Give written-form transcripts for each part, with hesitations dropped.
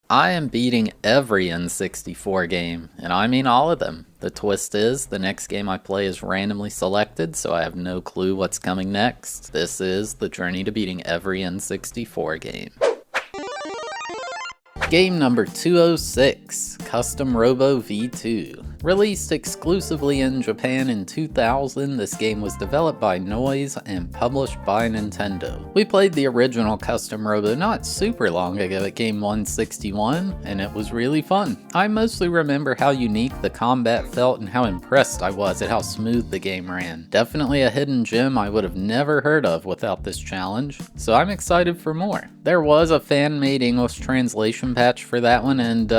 I am beating every N64 game, and I mean all of them. The twist is, the next game I play is randomly selected, so I have no clue what's coming next. This is the journey to beating every N64 game. Game number 206, Custom Robo V2. Released exclusively in Japan in 2000, this game was developed by Noise and published by Nintendo. We played the original Custom Robo not super long ago at Game 161, and it was really fun. I mostly remember how unique the combat felt and how impressed I was at how smooth the game ran. Definitely a hidden gem I would have never heard of without this challenge, so I'm excited for more. There was a fan-made English translation patch for that one, and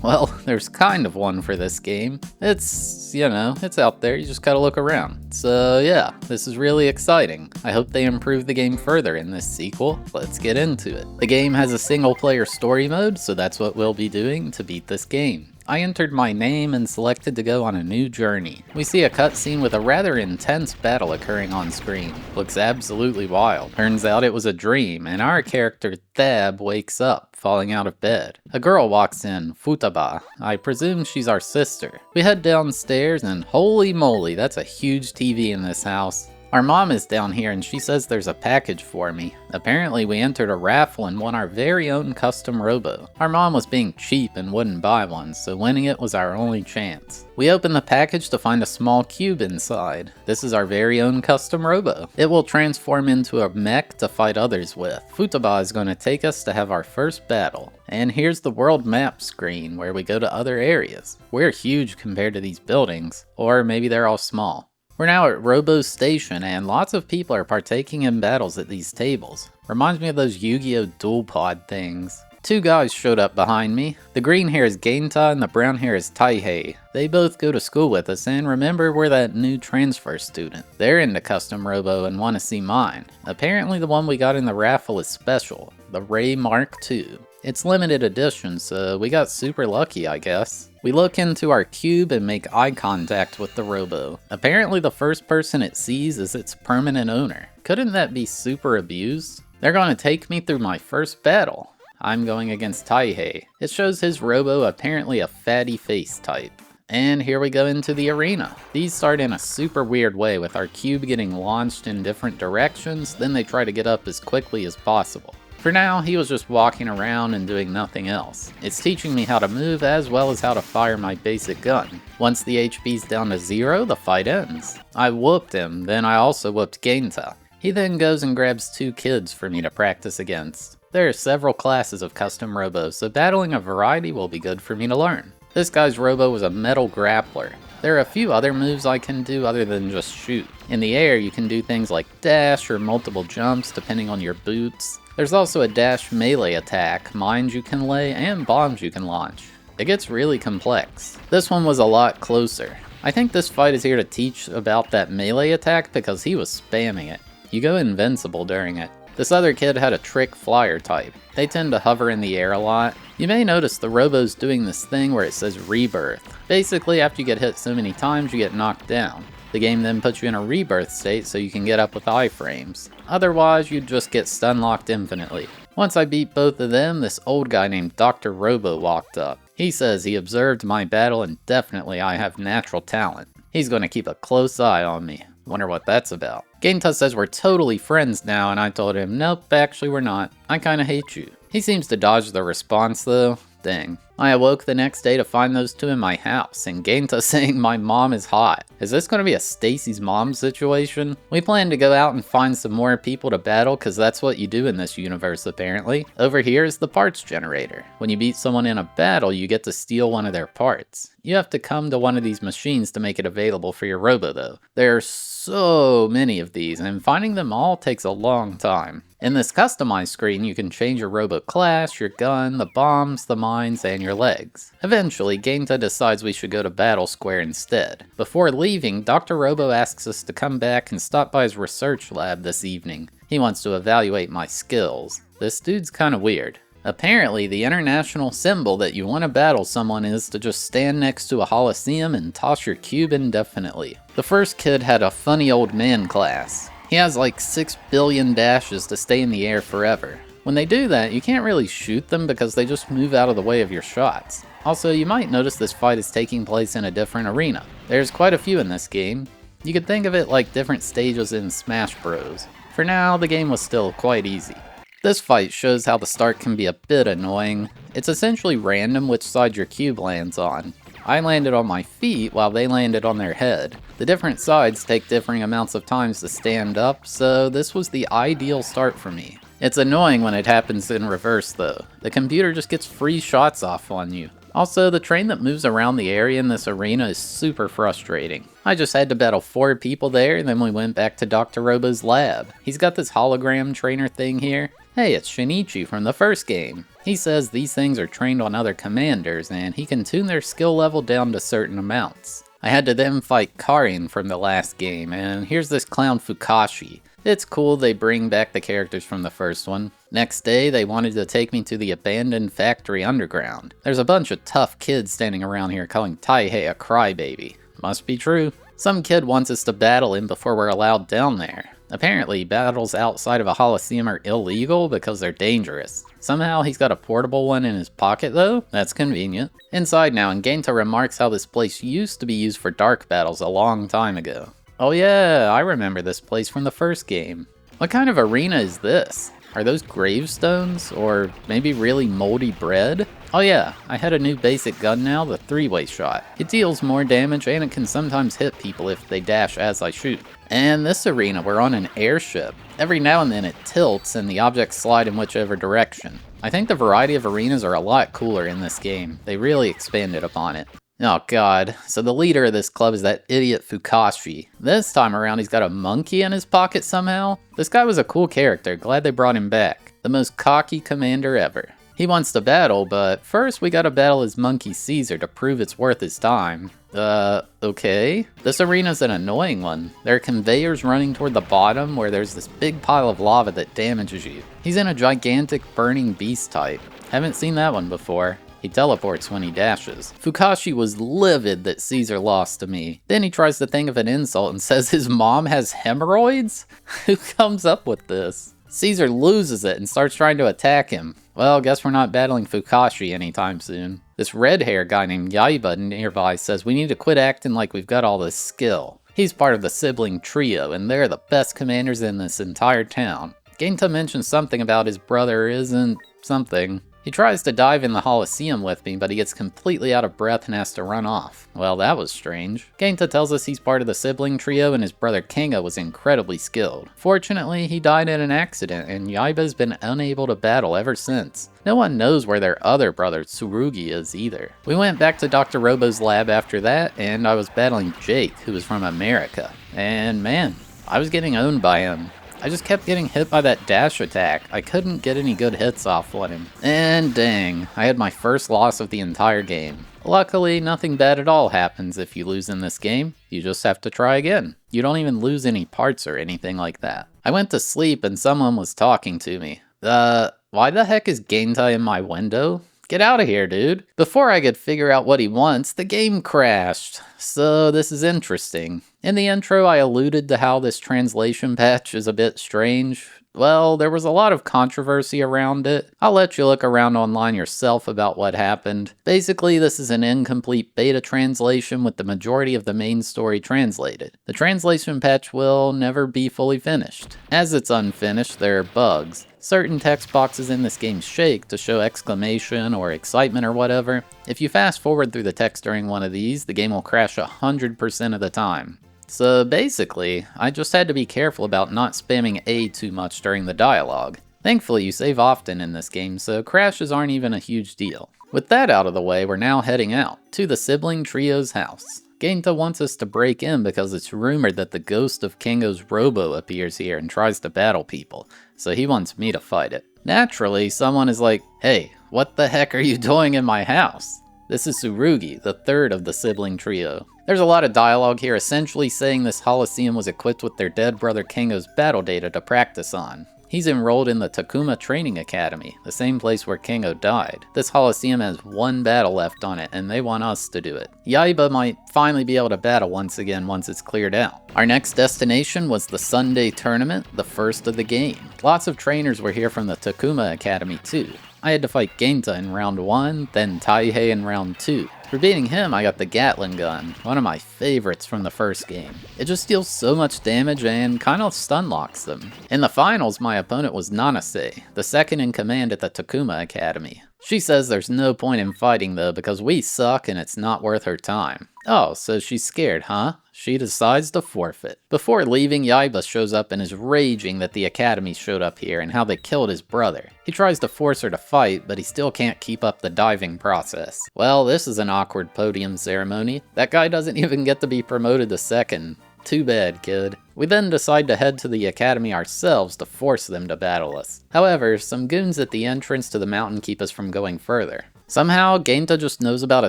well, there's kind of one for this game. It's, it's out there, you just gotta look around. So yeah, this is really exciting. I hope they improve the game further in this sequel. Let's get into it. The game has a single player story mode, so that's what we'll be doing to beat this game. I entered my name and selected to go on a new journey. We see a cutscene with a rather intense battle occurring on screen. Looks absolutely wild. Turns out it was a dream, and our character Thab wakes up, falling out of bed. A girl walks in, Futaba. I presume she's our sister. We head downstairs and holy moly, that's a huge TV in this house. Our mom is down here and she says there's a package for me. Apparently we entered a raffle and won our very own custom Robo. Our mom was being cheap and wouldn't buy one, so winning it was our only chance. We open the package to find a small cube inside. This is our very own custom Robo. It will transform into a mech to fight others with. Futaba is going to take us to have our first battle. And here's the world map screen where we go to other areas. We're huge compared to these buildings, or maybe they're all small. We're now at Robo Station, and lots of people are partaking in battles at these tables. Reminds me of those Yu-Gi-Oh! Dual Pod things. Two guys showed up behind me. The green hair is Genta and the brown hair is Taihei. They both go to school with us, and remember, we're that new transfer student. They're into custom Robo and want to see mine. Apparently the one we got in the raffle is special, the Ray Mark II. It's limited edition, so we got super lucky, I guess. We look into our cube and make eye contact with the Robo. Apparently the first person it sees is its permanent owner. Couldn't that be super abused? They're going to take me through my first battle. I'm going against Taihei. It shows his Robo apparently a fatty face type. And here we go into the arena. These start in a super weird way with our cube getting launched in different directions, then they try to get up as quickly as possible. For now, he was just walking around and doing nothing else. It's teaching me how to move as well as how to fire my basic gun. Once the HP's down to 0, the fight ends. I whooped him, then I also whooped Genta. He then goes and grabs 2 kids for me to practice against. There are several classes of custom Robos, so battling a variety will be good for me to learn. This guy's Robo is a metal grappler. There are a few other moves I can do other than just shoot. In the air, you can do things like dash or multiple jumps depending on your boots. There's also a dash melee attack, mines you can lay, and bombs you can launch. It gets really complex. This one was a lot closer. I think this fight is here to teach about that melee attack because he was spamming it. You go invincible during it. This other kid had a trick flyer type. They tend to hover in the air a lot. You may notice the Robo's doing this thing where it says rebirth. Basically, after you get hit so many times, you get knocked down. The game then puts you in a rebirth state so you can get up with iframes. Otherwise, you'd just get stun locked infinitely. Once I beat both of them, this old guy named Dr. Robo walked up. He says he observed my battle and definitely I have natural talent. He's going to keep a close eye on me. Wonder what that's about. Genta says we're totally friends now, and I told him, nope, actually we're not. I kinda hate you. He seems to dodge the response though. Dang. I awoke the next day to find those two in my house, and Genta saying my mom is hot. Is this gonna be a Stacy's mom situation? We plan to go out and find some more people to battle, cause that's what you do in this universe apparently. Over here is the parts generator. When you beat someone in a battle, you get to steal one of their parts. You have to come to one of these machines to make it available for your Robo though. There are so many of these, and finding them all takes a long time. In this customized screen, you can change your Robo class, your gun, the bombs, the mines, and your legs. Eventually, Genta decides we should go to Battle Square instead. Before leaving, Dr. Robo asks us to come back and stop by his research lab this evening. He wants to evaluate my skills. This dude's kinda weird. Apparently, the international symbol that you want to battle someone is to just stand next to a Holosseum and toss your cube indefinitely. The first kid had a funny old man class. He has like 6 billion dashes to stay in the air forever. When they do that, you can't really shoot them because they just move out of the way of your shots. Also, you might notice this fight is taking place in a different arena. There's quite a few in this game. You could think of it like different stages in Smash Bros. For now, the game was still quite easy. This fight shows how the start can be a bit annoying. It's essentially random which side your cube lands on. I landed on my feet while they landed on their head. The different sides take differing amounts of times to stand up, so this was the ideal start for me. It's annoying when it happens in reverse though. The computer just gets free shots off on you. Also, the train that moves around the area in this arena is super frustrating. I just had to battle 4 people there, and then we went back to Dr. Robo's lab. He's got this hologram trainer thing here. Hey, it's Shinichi from the first game. He says these things are trained on other commanders, and he can tune their skill level down to certain amounts. I had to then fight Karin from the last game, and here's this clown Fukashi. It's cool they bring back the characters from the first one. Next day, they wanted to take me to the abandoned factory underground. There's a bunch of tough kids standing around here calling Taihei a crybaby. Must be true. Some kid wants us to battle him before we're allowed down there. Apparently, battles outside of a Holosseum are illegal because they're dangerous. Somehow he's got a portable one in his pocket though? That's convenient. Inside now, and Genta remarks how this place used to be used for dark battles a long time ago. Oh yeah, I remember this place from the first game. What kind of arena is this? Are those gravestones? Or maybe really moldy bread? Oh yeah, I had a new basic gun now, the 3-way shot. It deals more damage and it can sometimes hit people if they dash as I shoot. And this arena, we're on an airship. Every now and then it tilts and the objects slide in whichever direction. I think the variety of arenas are a lot cooler in this game. They really expanded upon it. Oh god, so the leader of this club is that idiot Fukashi. This time around he's got a monkey in his pocket somehow. This guy was a cool character, glad they brought him back. The most cocky commander ever. He wants to battle, but first we gotta battle his monkey Caesar to prove it's worth his time. Okay. This arena's an annoying one. There are conveyors running toward the bottom where there's this big pile of lava that damages you. He's in a gigantic burning beast type. Haven't seen that one before. He teleports when he dashes. Fukashi was livid that Caesar lost to me. Then he tries to think of an insult and says his mom has hemorrhoids? Who comes up with this? Caesar loses it and starts trying to attack him. Well, guess we're not battling Fukashi anytime soon. This red hair guy named Yaiba nearby says we need to quit acting like we've got all this skill. He's part of the sibling trio and they're the best commanders in this entire town. Genta mentions something about his brother isn't something. He tries to dive in the Holosseum with me, but he gets completely out of breath and has to run off. Well, that was strange. Genta tells us he's part of the sibling trio and his brother Kenga was incredibly skilled. Fortunately, he died in an accident and Yaiba's been unable to battle ever since. No one knows where their other brother Tsurugi is either. We went back to Dr. Robo's lab after that, and I was battling Jake, who was from America. And man, I was getting owned by him. I just kept getting hit by that dash attack. I couldn't get any good hits off on him. And dang, I had my first loss of the entire game. Luckily, nothing bad at all happens if you lose in this game. You just have to try again. You don't even lose any parts or anything like that. I went to sleep and someone was talking to me. Why the heck is Genta in my window? Get out of here, dude. Before I could figure out what he wants, the game crashed. So this is interesting. In the intro, I alluded to how this translation patch is a bit strange. Well, there was a lot of controversy around it. I'll let you look around online yourself about what happened. Basically, this is an incomplete beta translation with the majority of the main story translated. The translation patch will never be fully finished. As it's unfinished, there are bugs. Certain text boxes in this game shake to show exclamation or excitement or whatever. If you fast forward through the text during one of these, the game will crash 100% of the time. So basically, I just had to be careful about not spamming A too much during the dialogue. Thankfully, you save often in this game, so crashes aren't even a huge deal. With that out of the way, we're now heading out, to the sibling trio's house. Genta wants us to break in because it's rumored that the ghost of Kengo's Robo appears here and tries to battle people, so he wants me to fight it. Naturally, someone is like, hey, what the heck are you doing in my house? This is Tsurugi, the third of the sibling trio. There's a lot of dialogue here essentially saying this Holosseum was equipped with their dead brother Kengo's battle data to practice on. He's enrolled in the Takuma Training Academy, the same place where Kango died. This Coliseum has one battle left on it, and they want us to do it. Yaiba might finally be able to battle once again once it's cleared out. Our next destination was the Sunday tournament, the first of the game. Lots of trainers were here from the Takuma Academy too. I had to fight Genta in round 1, then Taihei in round 2. For beating him, I got the Gatling gun, one of my favorites from the first game. It just deals so much damage and kinda stun locks them. In the finals, my opponent was Nanase, the second in command at the Takuma Academy. She says there's no point in fighting though because we suck and it's not worth her time. Oh, so she's scared, huh? She decides to forfeit. Before leaving, Yaiba shows up and is raging that the Academy showed up here and how they killed his brother. He tries to force her to fight, but he still can't keep up the diving process. Well, this is an awkward podium ceremony. That guy doesn't even get to be promoted to second. Too bad, kid. We then decide to head to the Academy ourselves to force them to battle us. However, some goons at the entrance to the mountain keep us from going further. Somehow, Genta just knows about a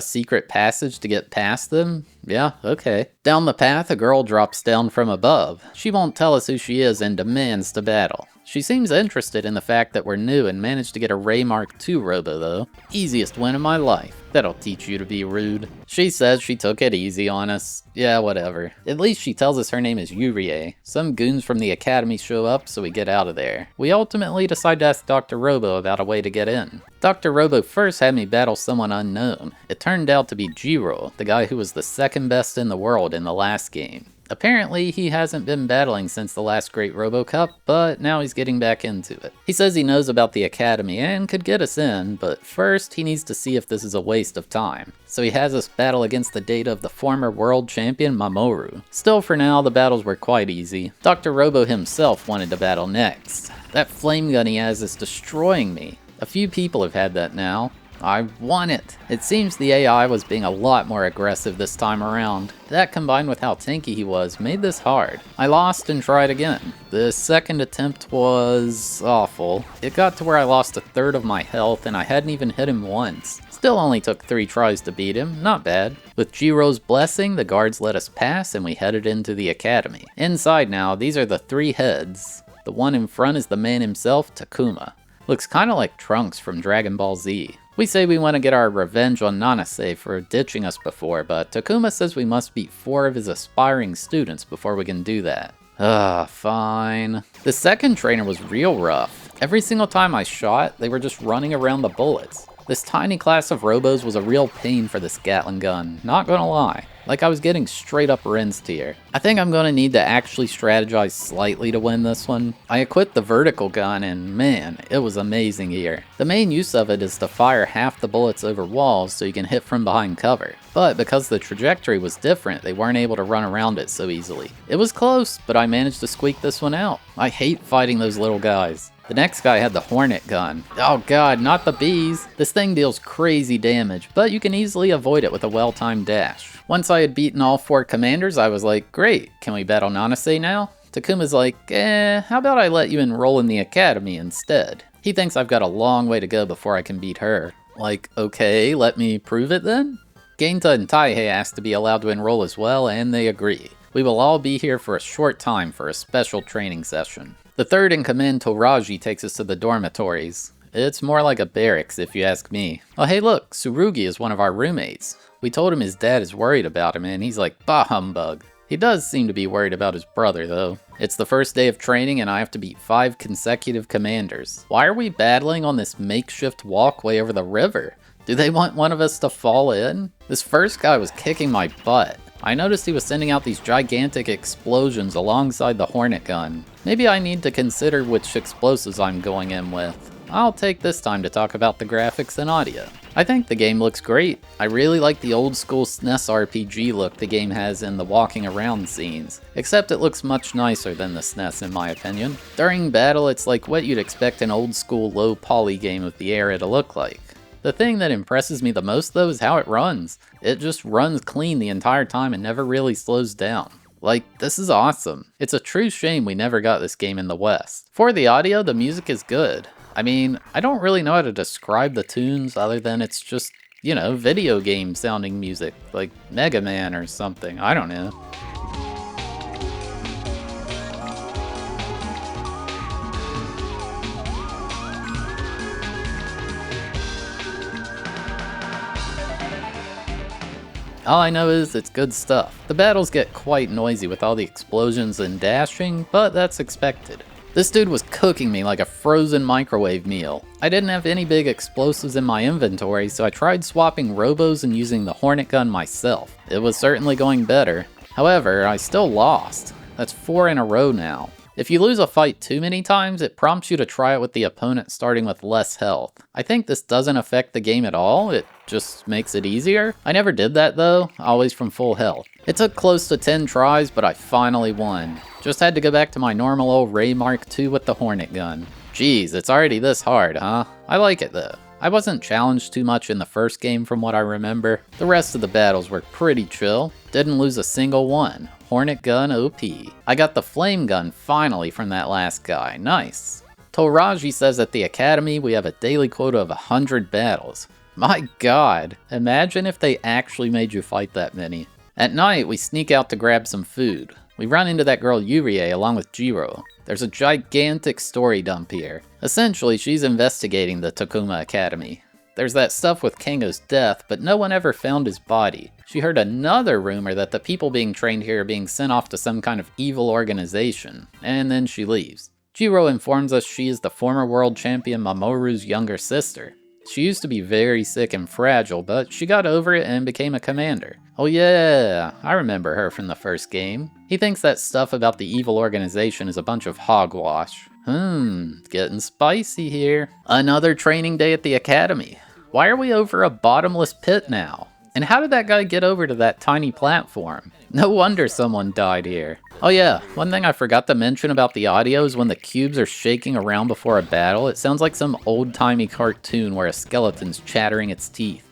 secret passage to get past them? Yeah, okay. Down the path, a girl drops down from above. She won't tell us who she is and demands to battle. She seems interested in the fact that we're new and managed to get a Ray Mark II Robo though. Easiest win of my life. That'll teach you to be rude. She says she took it easy on us. Yeah, whatever. At least she tells us her name is Yurie. Some goons from the Academy show up, so we get out of there. We ultimately decide to ask Dr. Robo about a way to get in. Dr. Robo first had me battle someone unknown. It turned out to be Jiro, the guy who was the second best in the world in the last game. Apparently, he hasn't been battling since the last Great Robo Cup, but now he's getting back into it. He says he knows about the Academy and could get us in, but first he needs to see if this is a waste of time. So he has us battle against the data of the former world champion Mamoru. Still, for now, the battles were quite easy. Dr. Robo himself wanted to battle next. That flame gun he has is destroying me. A few people have had that now. I won it! It seems the AI was being a lot more aggressive this time around. That combined with how tanky he was made this hard. I lost and tried again. The second attempt was awful. It got to where I lost a third of my health and I hadn't even hit him once. Still only took 3 tries to beat him, not bad. With Jiro's blessing, the guards let us pass and we headed into the Academy. Inside now, these are the 3 heads. The one in front is the man himself, Takuma. Looks kinda like Trunks from Dragon Ball Z. We say we want to get our revenge on Nanase for ditching us before, but Takuma says we must beat 4 of his aspiring students before we can do that. Fine. The second trainer was real rough. Every single time I shot, they were just running around the bullets. This tiny class of robos was a real pain for this Gatling gun, not gonna lie. Like I was getting straight up rinsed here. I think I'm gonna need to actually strategize slightly to win this one. I equipped the vertical gun and man, it was amazing here. The main use of it is to fire half the bullets over walls so you can hit from behind cover. But because the trajectory was different, they weren't able to run around it so easily. It was close, but I managed to squeak this one out. I hate fighting those little guys. The next guy had the Hornet gun. Oh god, not the bees. This thing deals crazy damage, but you can easily avoid it with a well-timed dash. Once I had beaten all 4 commanders, I was like, great, can we battle Nanase now? Takuma's like, how about I let you enroll in the Academy instead? He thinks I've got a long way to go before I can beat her. Like, okay, let me prove it then? Genta and Taihei asked to be allowed to enroll as well, and they agree. We will all be here for a short time for a special training session. The third in command, Toraji, takes us to the dormitories. It's more like a barracks if you ask me. Oh hey look, Tsurugi is one of our roommates. We told him his dad is worried about him and he's like, bah humbug. He does seem to be worried about his brother though. It's the first day of training and I have to beat 5 consecutive commanders. Why are we battling on this makeshift walkway over the river? Do they want one of us to fall in? This first guy was kicking my butt. I noticed he was sending out these gigantic explosions alongside the Hornet gun. Maybe I need to consider which explosives I'm going in with. I'll take this time to talk about the graphics and audio. I think the game looks great. I really like the old school SNES RPG look the game has in the walking around scenes, except it looks much nicer than the SNES in my opinion. During battle, it's like what you'd expect an old school low poly game of the era to look like. The thing that impresses me the most though is how it runs. It just runs clean the entire time and never really slows down. Like, this is awesome. It's a true shame we never got this game in the West. For the audio, the music is good. I mean, I don't really know how to describe the tunes other than it's just, you know, video game sounding music, like Mega Man or something, I don't know. All I know is it's good stuff. The battles get quite noisy with all the explosions and dashing, but that's expected. This dude was cooking me like a frozen microwave meal. I didn't have any big explosives in my inventory, so I tried swapping Robos and using the Hornet gun myself. It was certainly going better. However, I still lost. That's 4 in a row now. If you lose a fight too many times, it prompts you to try it with the opponent starting with less health. I think this doesn't affect the game at all, it just makes it easier. I never did that though, always from full health. It took close to 10 tries, but I finally won. Just had to go back to my normal old Ray Mark II with the Hornet gun. Jeez, it's already this hard, huh? I like it though. I wasn't challenged too much in the first game from what I remember. The rest of the battles were pretty chill. Didn't lose a single one. Hornet gun OP. I got the flame gun finally from that last guy. Nice. Toraji says at the academy we have a daily quota of 100 battles. My god, imagine if they actually made you fight that many. At night, we sneak out to grab some food. We run into that girl Yurie along with Jiro. There's a gigantic story dump here. Essentially, she's investigating the Takuma Academy. There's that stuff with Kengo's death, but no one ever found his body. She heard another rumor that the people being trained here are being sent off to some kind of evil organization, and then she leaves. Jiro informs us she is the former world champion Mamoru's younger sister. She used to be very sick and fragile, but she got over it and became a commander. Oh yeah, I remember her from the first game. He thinks that stuff about the evil organization is a bunch of hogwash. Getting spicy here. Another training day at the academy. Why are we over a bottomless pit now? And how did that guy get over to that tiny platform? No wonder someone died here. Oh yeah, one thing I forgot to mention about the audio is when the cubes are shaking around before a battle, it sounds like some old-timey cartoon where a skeleton's chattering its teeth.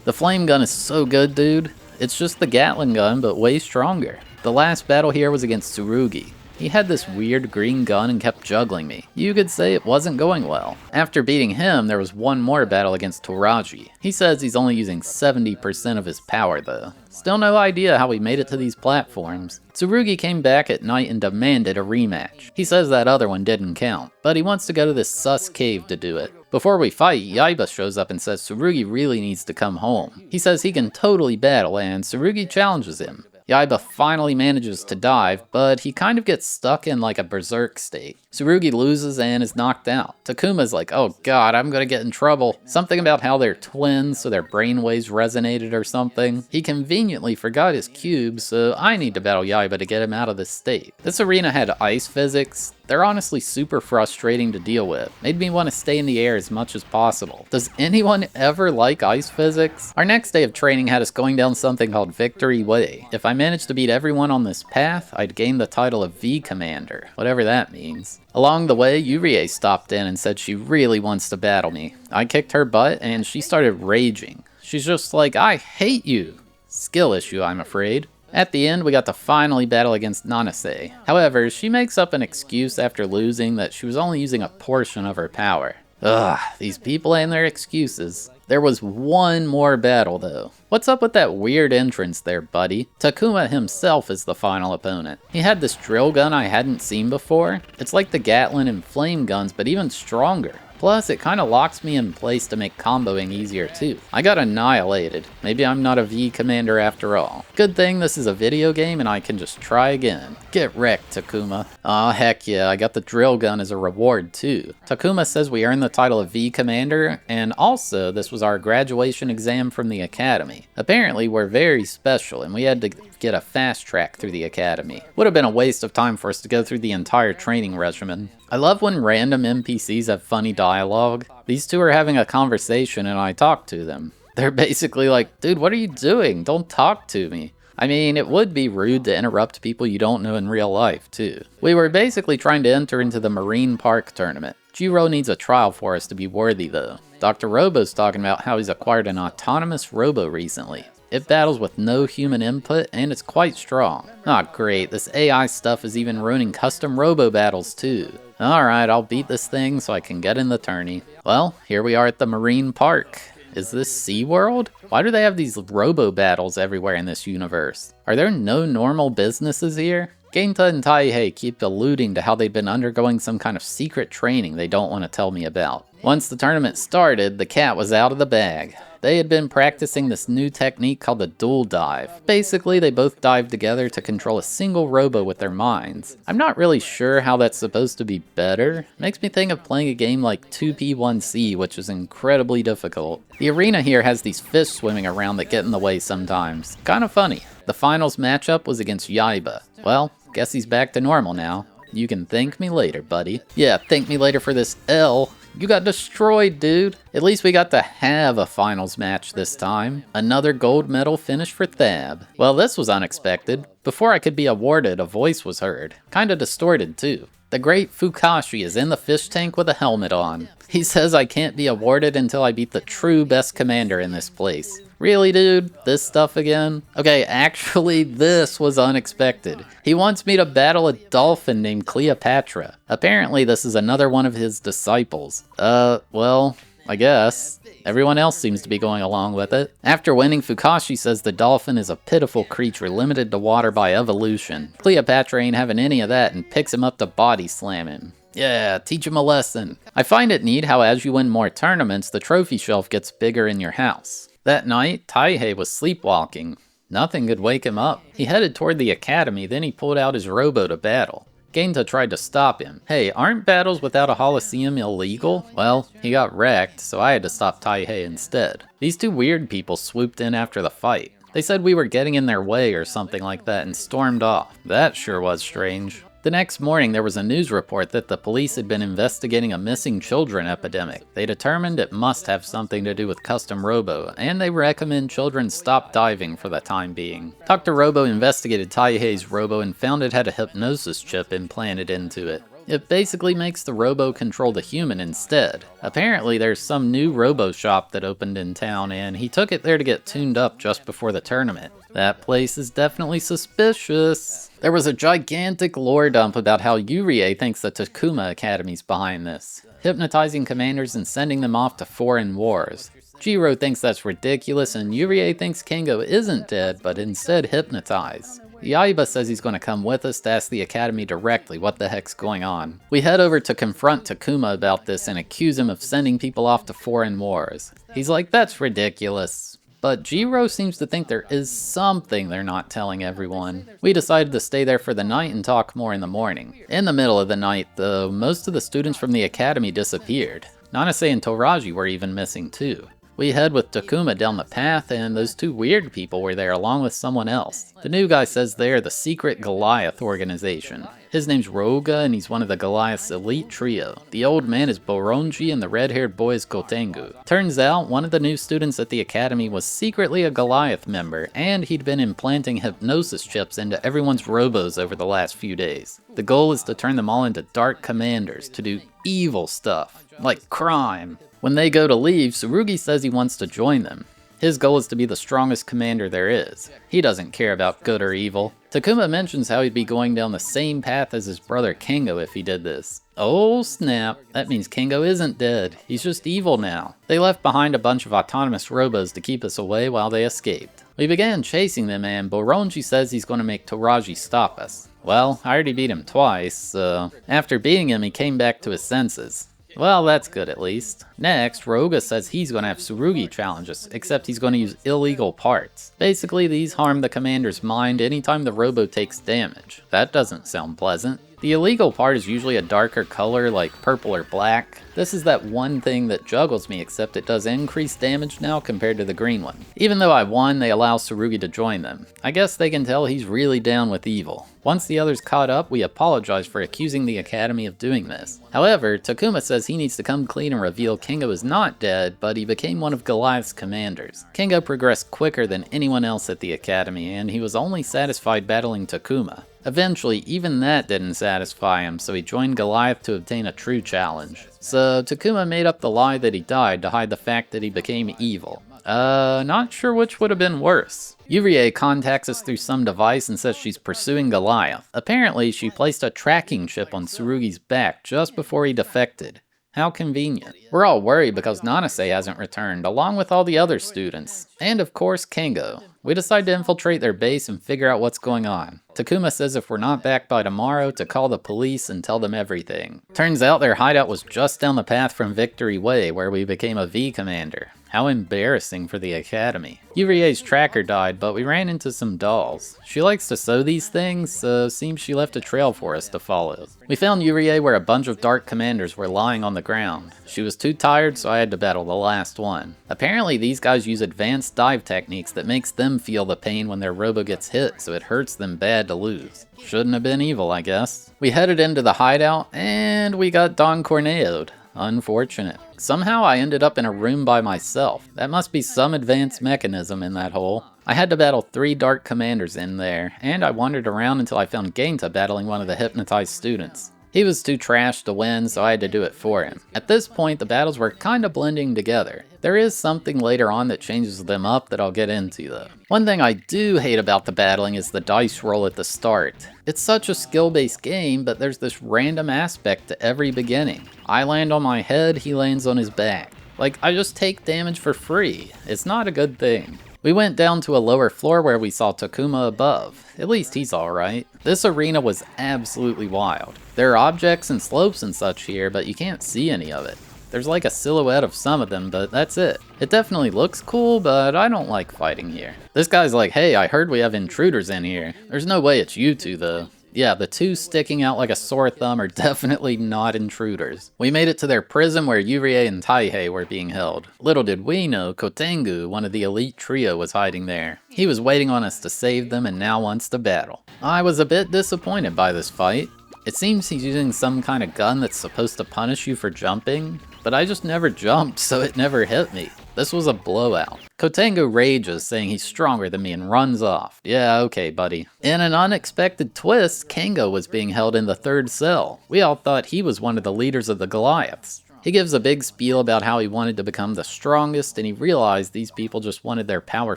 The flame gun is so good, dude. It's just the Gatling gun, but way stronger. The last battle here was against Tsurugi. He had this weird green gun and kept juggling me. You could say it wasn't going well. After beating him, there was one more battle against Toraji. He says he's only using 70% of his power though. Still no idea how he made it to these platforms. Tsurugi came back at night and demanded a rematch. He says that other one didn't count, but he wants to go to this sus cave to do it. Before we fight, Yaiba shows up and says Tsurugi really needs to come home. He says he can totally battle and Tsurugi challenges him. Yaiba finally manages to dive, but he kind of gets stuck in like a berserk state. Tsurugi loses and is knocked out. Takuma's like, oh god, I'm gonna get in trouble. Something about how they're twins, so their brainwaves resonated or something. He conveniently forgot his cubes, so I need to battle Yaiba to get him out of this state. This arena had ice physics. They're honestly super frustrating to deal with. Made me want to stay in the air as much as possible. Does anyone ever like ice physics? Our next day of training had us going down something called Victory Way. If I managed to beat everyone on this path, I'd gain the title of V Commander, whatever that means. Along the way, Yurie stopped in and said she really wants to battle me. I kicked her butt and she started raging. She's just like, I hate you. Skill issue, I'm afraid. At the end, we got to finally battle against Nanase. However, she makes up an excuse after losing that she was only using a portion of her power. Ugh, these people and their excuses. There was one more battle though. What's up with that weird entrance there, buddy? Takuma himself is the final opponent. He had this drill gun I hadn't seen before. It's like the Gatling and flame guns, but even stronger. Plus, it kinda locks me in place to make comboing easier too. I got annihilated. Maybe I'm not a V commander after all. Good thing this is a video game and I can just try again. Get wrecked, Takuma. Aw, heck yeah, I got the drill gun as a reward too. Takuma says we earned the title of V commander, and also this was our graduation exam from the academy. Apparently, we're very special and we had to get a fast track through the academy. Would have been a waste of time for us to go through the entire training regimen. I love when random NPCs have funny dialogue. These two are having a conversation and I talk to them. They're basically like, dude, what are you doing? Don't talk to me. I mean, it would be rude to interrupt people you don't know in real life, too. We were basically trying to enter into the Marine Park tournament. Jiro needs a trial for us to be worthy, though. Dr. Robo's talking about how he's acquired an autonomous Robo recently. It battles with no human input, and it's quite strong. Aw, great, this AI stuff is even ruining custom Robo battles, too. Alright, I'll beat this thing so I can get in the tourney. Well, here we are at the Marine Park. Is this SeaWorld? Why do they have these Robo battles everywhere in this universe? Are there no normal businesses here? Genta and Taihei keep alluding to how they've been undergoing some kind of secret training they don't want to tell me about. Once the tournament started, the cat was out of the bag. They had been practicing this new technique called the dual dive. Basically, they both dived together to control a single robo with their minds. I'm not really sure how that's supposed to be better. Makes me think of playing a game like 2P1C, which is incredibly difficult. The arena here has these fish swimming around that get in the way sometimes. Kinda funny. The finals matchup was against Yaiba. Well, guess he's back to normal now. You can thank me later, buddy. Yeah, thank me later for this L. You got destroyed, dude. At least we got to have a finals match this time. Another gold medal finish for Thab. Well, this was unexpected. Before I could be awarded, a voice was heard. Kinda distorted, too. The great Fukashi is in the fish tank with a helmet on. He says I can't be awarded until I beat the true best commander in this place. Really, dude? This stuff again? Okay, actually, this was unexpected. He wants me to battle a dolphin named Cleopatra. Apparently, this is another one of his disciples. Well, I guess. Everyone else seems to be going along with it. After winning, Fukashi says the dolphin is a pitiful creature limited to water by evolution. Cleopatra ain't having any of that and picks him up to body slam him. Yeah, teach him a lesson. I find it neat how as you win more tournaments, the trophy shelf gets bigger in your house. That night, Taihei was sleepwalking. Nothing could wake him up. He headed toward the academy, then he pulled out his robo to battle. Genta tried to stop him. Hey, aren't battles without a Holosseum illegal? Well, he got wrecked, so I had to stop Taihei instead. These two weird people swooped in after the fight. They said we were getting in their way or something like that and stormed off. That sure was strange. The next morning, there was a news report that the police had been investigating a missing children epidemic. They determined it must have something to do with Custom Robo, and they recommend children stop diving for the time being. Dr. Robo investigated Taihei's Robo and found it had a hypnosis chip implanted into it. It basically makes the Robo control the human instead. Apparently there's some new Robo shop that opened in town and he took it there to get tuned up just before the tournament. That place is definitely suspicious. There was a gigantic lore dump about how Yurie thinks the Takuma Academy's behind this, hypnotizing commanders and sending them off to foreign wars. Jiro thinks that's ridiculous and Yurie thinks Kengo isn't dead but instead hypnotized. Yaiba says he's going to come with us to ask the Academy directly what the heck's going on. We head over to confront Takuma about this and accuse him of sending people off to foreign wars. He's like, that's ridiculous. But Jiro seems to think there is something they're not telling everyone. We decided to stay there for the night and talk more in the morning. In the middle of the night, though, most of the students from the Academy disappeared. Nanase and Toraji were even missing too. We head with Takuma down the path, and those two weird people were there along with someone else. The new guy says they are the secret Goliath organization. His name's Roga, and he's one of the Goliath's elite trio. The old man is Boronji, and the red-haired boy is Kotengu. Turns out, one of the new students at the academy was secretly a Goliath member, and he'd been implanting hypnosis chips into everyone's robos over the last few days. The goal is to turn them all into dark commanders, to do evil stuff, like crime. When they go to leave, Tsurugi says he wants to join them. His goal is to be the strongest commander there is. He doesn't care about good or evil. Takuma mentions how he'd be going down the same path as his brother Kengo if he did this. Oh snap, that means Kengo isn't dead. He's just evil now. They left behind a bunch of autonomous robos to keep us away while they escaped. We began chasing them and Boronji says he's going to make Toraji stop us. Well, I already beat him twice, so... After beating him, he came back to his senses. Well, that's good at least. Next, Roga says he's going to have Tsurugi challenge us, except he's going to use illegal parts. Basically, these harm the commander's mind anytime the robo takes damage. That doesn't sound pleasant. The illegal part is usually a darker color like purple or black. This is that one thing that juggles me, except it does increased damage now compared to the green one. Even though I won, they allow Tsurugi to join them. I guess they can tell he's really down with evil. Once the others caught up, we apologize for accusing the Academy of doing this. However, Takuma says he needs to come clean and reveal Kengo is not dead, but he became one of Goliath's commanders. Kengo progressed quicker than anyone else at the Academy, and he was only satisfied battling Takuma. Eventually, even that didn't satisfy him, so he joined Goliath to obtain a true challenge. So Takuma made up the lie that he died to hide the fact that he became evil. Not sure which would have been worse. Yurie contacts us through some device and says she's pursuing Goliath. Apparently, she placed a tracking chip on Tsurugi's back just before he defected. How convenient. We're all worried because Nanase hasn't returned, along with all the other students. And of course, Kengo. We decide to infiltrate their base and figure out what's going on. Takuma says if we're not back by tomorrow, to call the police and tell them everything. Turns out their hideout was just down the path from Victory Way, where we became a V commander. How embarrassing for the academy. Urie's tracker died, but we ran into some dolls. She likes to sew these things, so seems she left a trail for us to follow. We found Urie where a bunch of dark commanders were lying on the ground. She was too tired, so I had to battle the last one. Apparently these guys use advanced dive techniques that makes them feel the pain when their robo gets hit, so it hurts them bad to lose. Shouldn't have been evil, I guess. We headed into the hideout, and we got Don Corneo'd. Unfortunate. Somehow I ended up in a room by myself. That must be some advanced mechanism in that hole. I had to battle 3 dark commanders in there, and I wandered around until I found Gainta battling one of the hypnotized students. He was too trash to win, so I had to do it for him. At this point, the battles were kinda blending together. There is something later on that changes them up that I'll get into though. One thing I do hate about the battling is the dice roll at the start. It's such a skill-based game, but there's this random aspect to every beginning. I land on my head, he lands on his back. Like, I just take damage for free. It's not a good thing. We went down to a lower floor where we saw Takuma above. At least he's alright. This arena was absolutely wild. There are objects and slopes and such here, but you can't see any of it. There's like a silhouette of some of them, but that's it. It definitely looks cool, but I don't like fighting here. This guy's like, hey, I heard we have intruders in here. There's no way it's you two though. Yeah, the 2 sticking out like a sore thumb are definitely not intruders. We made it to their prison where Yurie and Taihei were being held. Little did we know, Kotengu, one of the elite trio, was hiding there. He was waiting on us to save them and now wants to battle. I was a bit disappointed by this fight. It seems he's using some kind of gun that's supposed to punish you for jumping, but I just never jumped, so it never hit me. This was a blowout. Kotengu rages, saying he's stronger than me and runs off. Yeah, okay, buddy. In an unexpected twist, Kengo was being held in the 3rd cell. We all thought he was one of the leaders of the Goliaths. He gives a big spiel about how he wanted to become the strongest, and he realized these people just wanted their power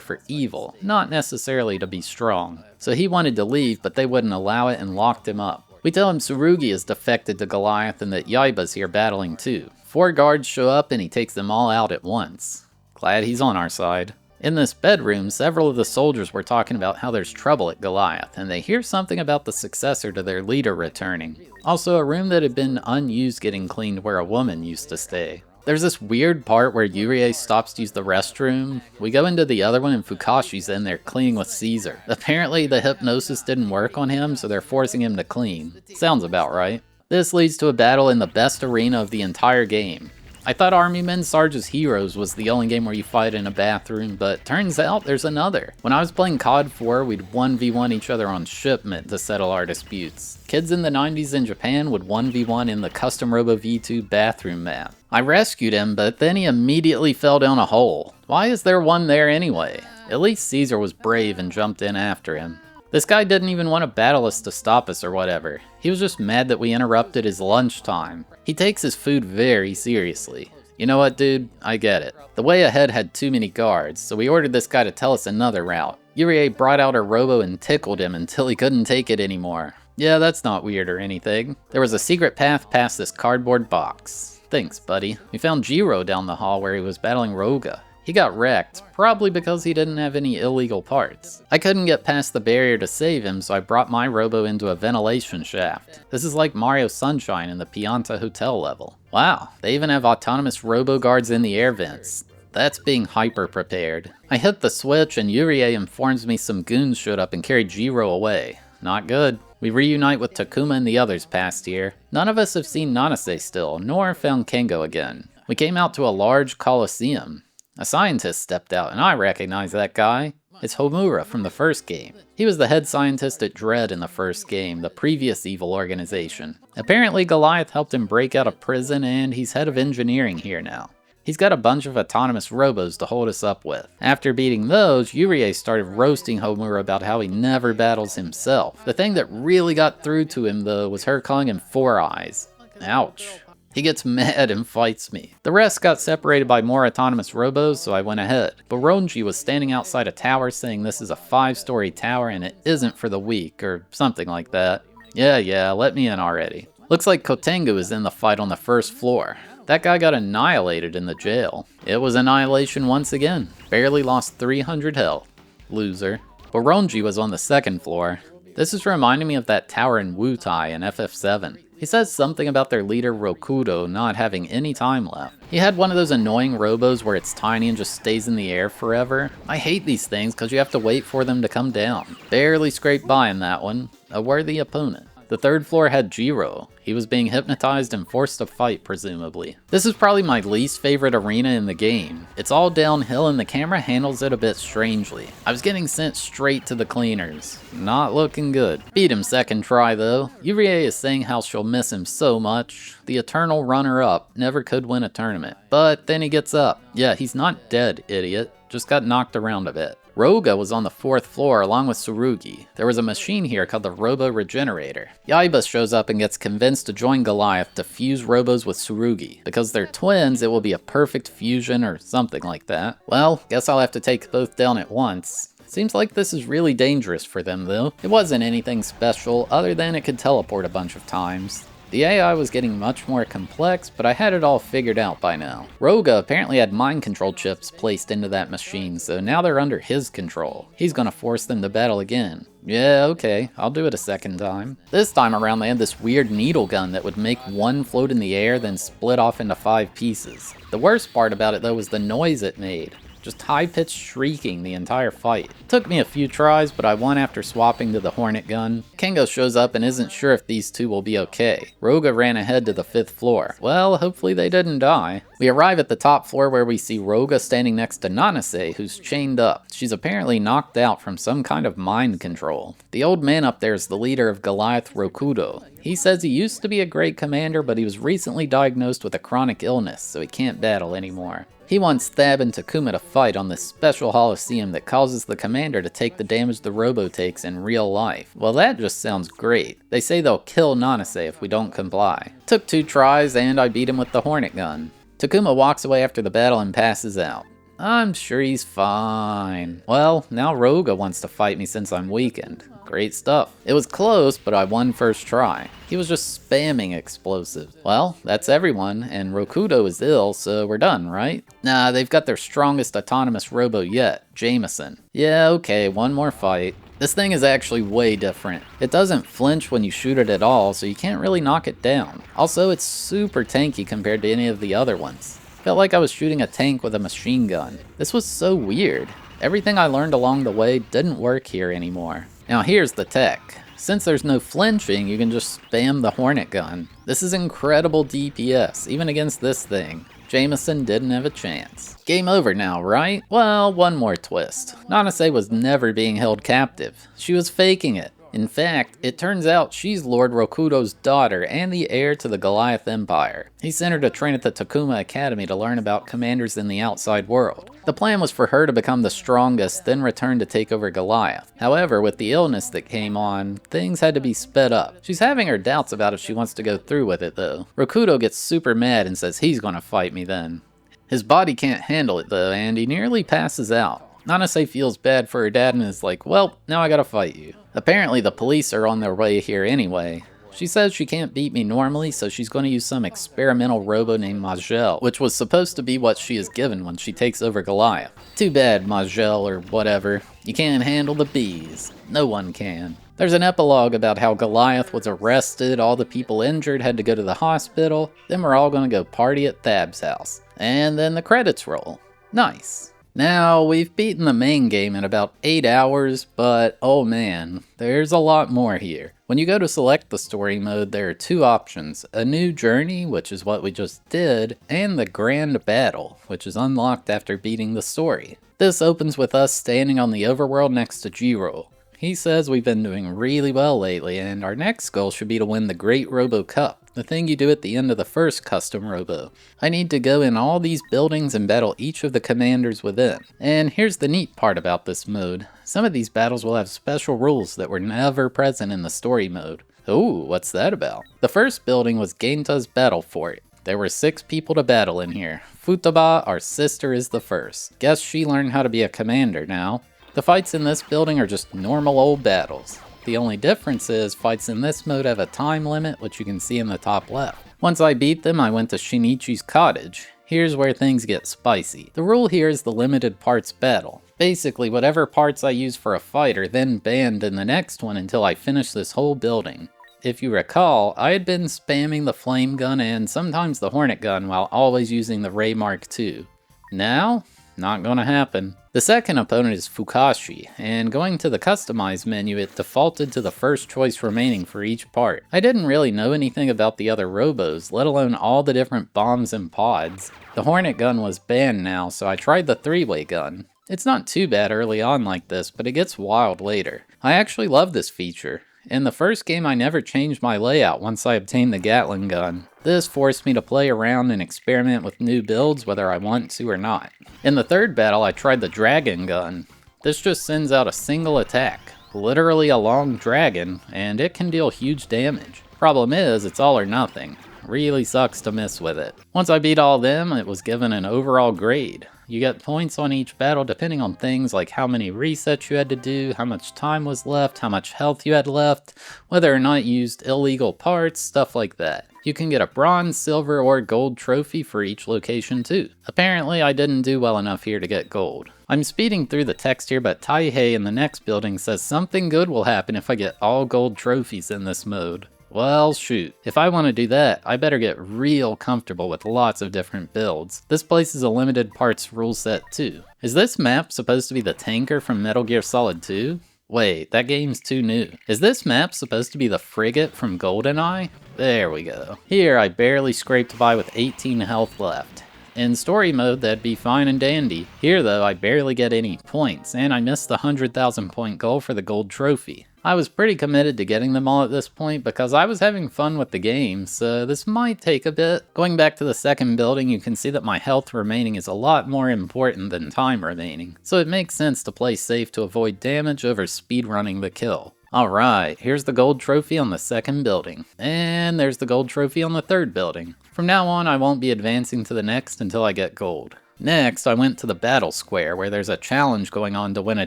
for evil, not necessarily to be strong. So he wanted to leave, but they wouldn't allow it and locked him up. We tell him Tsurugi is defected to Goliath and that Yaiba's here battling too. 4 guards show up and he takes them all out at once. Glad he's on our side. In this bedroom, several of the soldiers were talking about how there's trouble at Goliath, and they hear something about the successor to their leader returning. Also, a room that had been unused getting cleaned where a woman used to stay. There's this weird part where Yurie stops to use the restroom. We go into the other one and Fukashi's in there cleaning with Caesar. Apparently the hypnosis didn't work on him, so they're forcing him to clean. Sounds about right. This leads to a battle in the best arena of the entire game. I thought Army Men Sarge's Heroes was the only game where you fight in a bathroom, but turns out there's another. When I was playing COD 4, we'd 1v1 each other on shipment to settle our disputes. Kids in the 90s in Japan would 1v1 in the custom Robo V2 bathroom map. I rescued him, but then he immediately fell down a hole. Why is there one there anyway? At least Caesar was brave and jumped in after him. This guy didn't even want to battle us to stop us or whatever. He was just mad that we interrupted his lunchtime. He takes his food very seriously. You know what, dude? I get it. The way ahead had too many guards, so we ordered this guy to tell us another route. Yurie brought out her Robo and tickled him until he couldn't take it anymore. Yeah, that's not weird or anything. There was a secret path past this cardboard box. Thanks, buddy. We found Jiro down the hall where he was battling Roga. He got wrecked, probably because he didn't have any illegal parts. I couldn't get past the barrier to save him, so I brought my Robo into a ventilation shaft. This is like Mario Sunshine in the Pianta Hotel level. Wow, they even have autonomous Robo guards in the air vents. That's being hyper prepared. I hit the switch and Yurie informs me some goons showed up and carried Jiro away. Not good. We reunite with Takuma and the others past here. None of us have seen Nanase still, nor found Kengo again. We came out to a large coliseum. A scientist stepped out, and I recognize that guy. It's Homura from the first game. He was the head scientist at Dread in the first game, the previous evil organization. Apparently Goliath helped him break out of prison, and he's head of engineering here now. He's got a bunch of autonomous robos to hold us up with. After beating those, Yurie started roasting Homura about how he never battles himself. The thing that really got through to him, though, was her calling him Four Eyes. Ouch. He gets mad and fights me. The rest got separated by more autonomous robos, so I went ahead. Boronji was standing outside a tower saying this is a 5-story tower and it isn't for the weak, or something like that. Yeah, let me in already. Looks like Kotengu is in the fight on the first floor. That guy got annihilated in the jail. It was annihilation once again. Barely lost 300 health. Loser. Boronji was on the second floor. This is reminding me of that tower in Wutai in FF7. He says something about their leader Rokudo not having any time left. He had one of those annoying robos where it's tiny and just stays in the air forever. I hate these things because you have to wait for them to come down. Barely scraped by in that one. A worthy opponent. The third floor had Jiro. He was being hypnotized and forced to fight, presumably. This is probably my least favorite arena in the game. It's all downhill and the camera handles it a bit strangely. I was getting sent straight to the cleaners. Not looking good. Beat him second try though. Yurie is saying how she'll miss him so much. The eternal runner-up never could win a tournament. But then he gets up. Yeah, he's not dead, idiot. Just got knocked around a bit. Roga was on the fourth floor along with Tsurugi. There was a machine here called the Robo Regenerator. Yaiba shows up and gets convinced to join Goliath to fuse Robos with Tsurugi. Because they're twins, it will be a perfect fusion or something like that. Well, guess I'll have to take both down at once. Seems like this is really dangerous for them though. It wasn't anything special other than it could teleport a bunch of times. The AI was getting much more complex, but I had it all figured out by now. Roga apparently had mind control chips placed into that machine, so now they're under his control. He's gonna force them to battle again. Yeah, okay, I'll do it a second time. This time around they had this weird needle gun that would make one float in the air then split off into 5 pieces. The worst part about it though was the noise it made. Just high-pitched shrieking the entire fight. Took me a few tries, but I won after swapping to the Hornet gun. Kengo shows up and isn't sure if these two will be okay. Roga ran ahead to the 5th floor. Well, hopefully they didn't die. We arrive at the top floor where we see Roga standing next to Nanase, who's chained up. She's apparently knocked out from some kind of mind control. The old man up there is the leader of Goliath Rokudo. He says he used to be a great commander, but he was recently diagnosed with a chronic illness, so he can't battle anymore. He wants Thab and Takuma to fight on this special Holosseum that causes the commander to take the damage the Robo takes in real life. Well, that just sounds great. They say they'll kill Nanase if we don't comply. Took 2 tries and I beat him with the Hornet gun. Takuma walks away after the battle and passes out. I'm sure he's fine. Well, now Roga wants to fight me since I'm weakened. Great stuff. It was close, but I won first try. He was just spamming explosives. Well, that's everyone, and Rokudo is ill, so we're done, right? Nah, they've got their strongest autonomous robo yet, Jameson. Yeah, okay, one more fight. This thing is actually way different. It doesn't flinch when you shoot it at all, so you can't really knock it down. Also, it's super tanky compared to any of the other ones. Felt like I was shooting a tank with a machine gun. This was so weird. Everything I learned along the way didn't work here anymore. Now here's the tech. Since there's no flinching, you can just spam the Hornet gun. This is incredible DPS, even against this thing. Jameson didn't have a chance. Game over now, right? Well, one more twist. Nanase was never being held captive. She was faking it. In fact, it turns out she's Lord Rokudo's daughter and the heir to the Goliath Empire. He sent her to train at the Takuma Academy to learn about commanders in the outside world. The plan was for her to become the strongest, then return to take over Goliath. However, with the illness that came on, things had to be sped up. She's having her doubts about if she wants to go through with it though. Rokudo gets super mad and says he's gonna fight me then. His body can't handle it though, and he nearly passes out. Nanase feels bad for her dad and is like, well, now I gotta fight you. Apparently the police are on their way here anyway. She says she can't beat me normally, so she's going to use some experimental robo named Majel, which was supposed to be what she is given when she takes over Goliath. Too bad, Majel, or whatever. You can't handle the bees. No one can. There's an epilogue about how Goliath was arrested, all the people injured had to go to the hospital, then we're all going to go party at Thab's house. And then the credits roll. Nice. Now, we've beaten the main game in about 8 hours, but oh man, there's a lot more here. When you go to select the story mode, there are 2 options, a new journey, which is what we just did, and the grand battle, which is unlocked after beating the story. This opens with us standing on the overworld next to Jiro. He says we've been doing really well lately, and our next goal should be to win the Great Robo Cup, the thing you do at the end of the first custom robo. I need to go in all these buildings and battle each of the commanders within. And here's the neat part about this mode. Some of these battles will have special rules that were never present in the story mode. Ooh, what's that about? The first building was Genta's battle fort. There were 6 people to battle in here. Futaba, our sister, is the first. Guess she learned how to be a commander now. The fights in this building are just normal old battles. The only difference is fights in this mode have a time limit, which you can see in the top left. Once I beat them, I went to Shinichi's cottage. here's where things get spicy. The rule here is the limited parts battle. Basically, whatever parts I use for a fight are then banned in the next one until I finish this whole building. If you recall, I had been spamming the flame gun and sometimes the hornet gun while always using the Ray Mark II. Now, not gonna happen. The second opponent is Fukashi, and going to the customize menu, it defaulted to the first choice remaining for each part. I didn't really know anything about the other Robos, let alone all the different bombs and pods. The hornet gun was banned now, so I tried the three-way gun. It's not too bad early on like this, but it gets wild later. I actually love this feature. In the first game, I never changed my layout once I obtained the Gatling gun. This forced me to play around and experiment with new builds whether I want to or not. In the third battle, I tried the dragon gun. This just sends out a single attack, literally a long dragon, and it can deal huge damage. Problem is, it's all or nothing. Really sucks to miss with it. Once I beat all them, it was given an overall grade. You get points on each battle depending on things like how many resets you had to do, how much time was left, how much health you had left, whether or not you used illegal parts, stuff like that. You can get a bronze, silver, or gold trophy for each location too. Apparently I didn't do well enough here to get gold. I'm speeding through the text here, but Taihei in the next building says something good will happen if I get all gold trophies in this mode. Well, shoot. If I want to do that, I better get real comfortable with lots of different builds. This place is a limited parts rule set too. Is this map supposed to be the tanker from Metal Gear Solid 2? Wait, that game's too new. Is this map supposed to be the frigate from GoldenEye? There we go. Here, I barely scraped by with 18 health left. In story mode, that'd be fine and dandy. Here though, I barely get any points, and I missed the 100,000 point goal for the gold trophy. I was pretty committed to getting them all at this point because I was having fun with the game, so this might take a bit. Going back to the second building, you can see that my health remaining is a lot more important than time remaining, so it makes sense to play safe to avoid damage over speedrunning the kill. Alright, here's the gold trophy on the second building, and there's the gold trophy on the third building. From now on, I won't be advancing to the next until I get gold. Next, I went to the battle square where there's a challenge going on to win a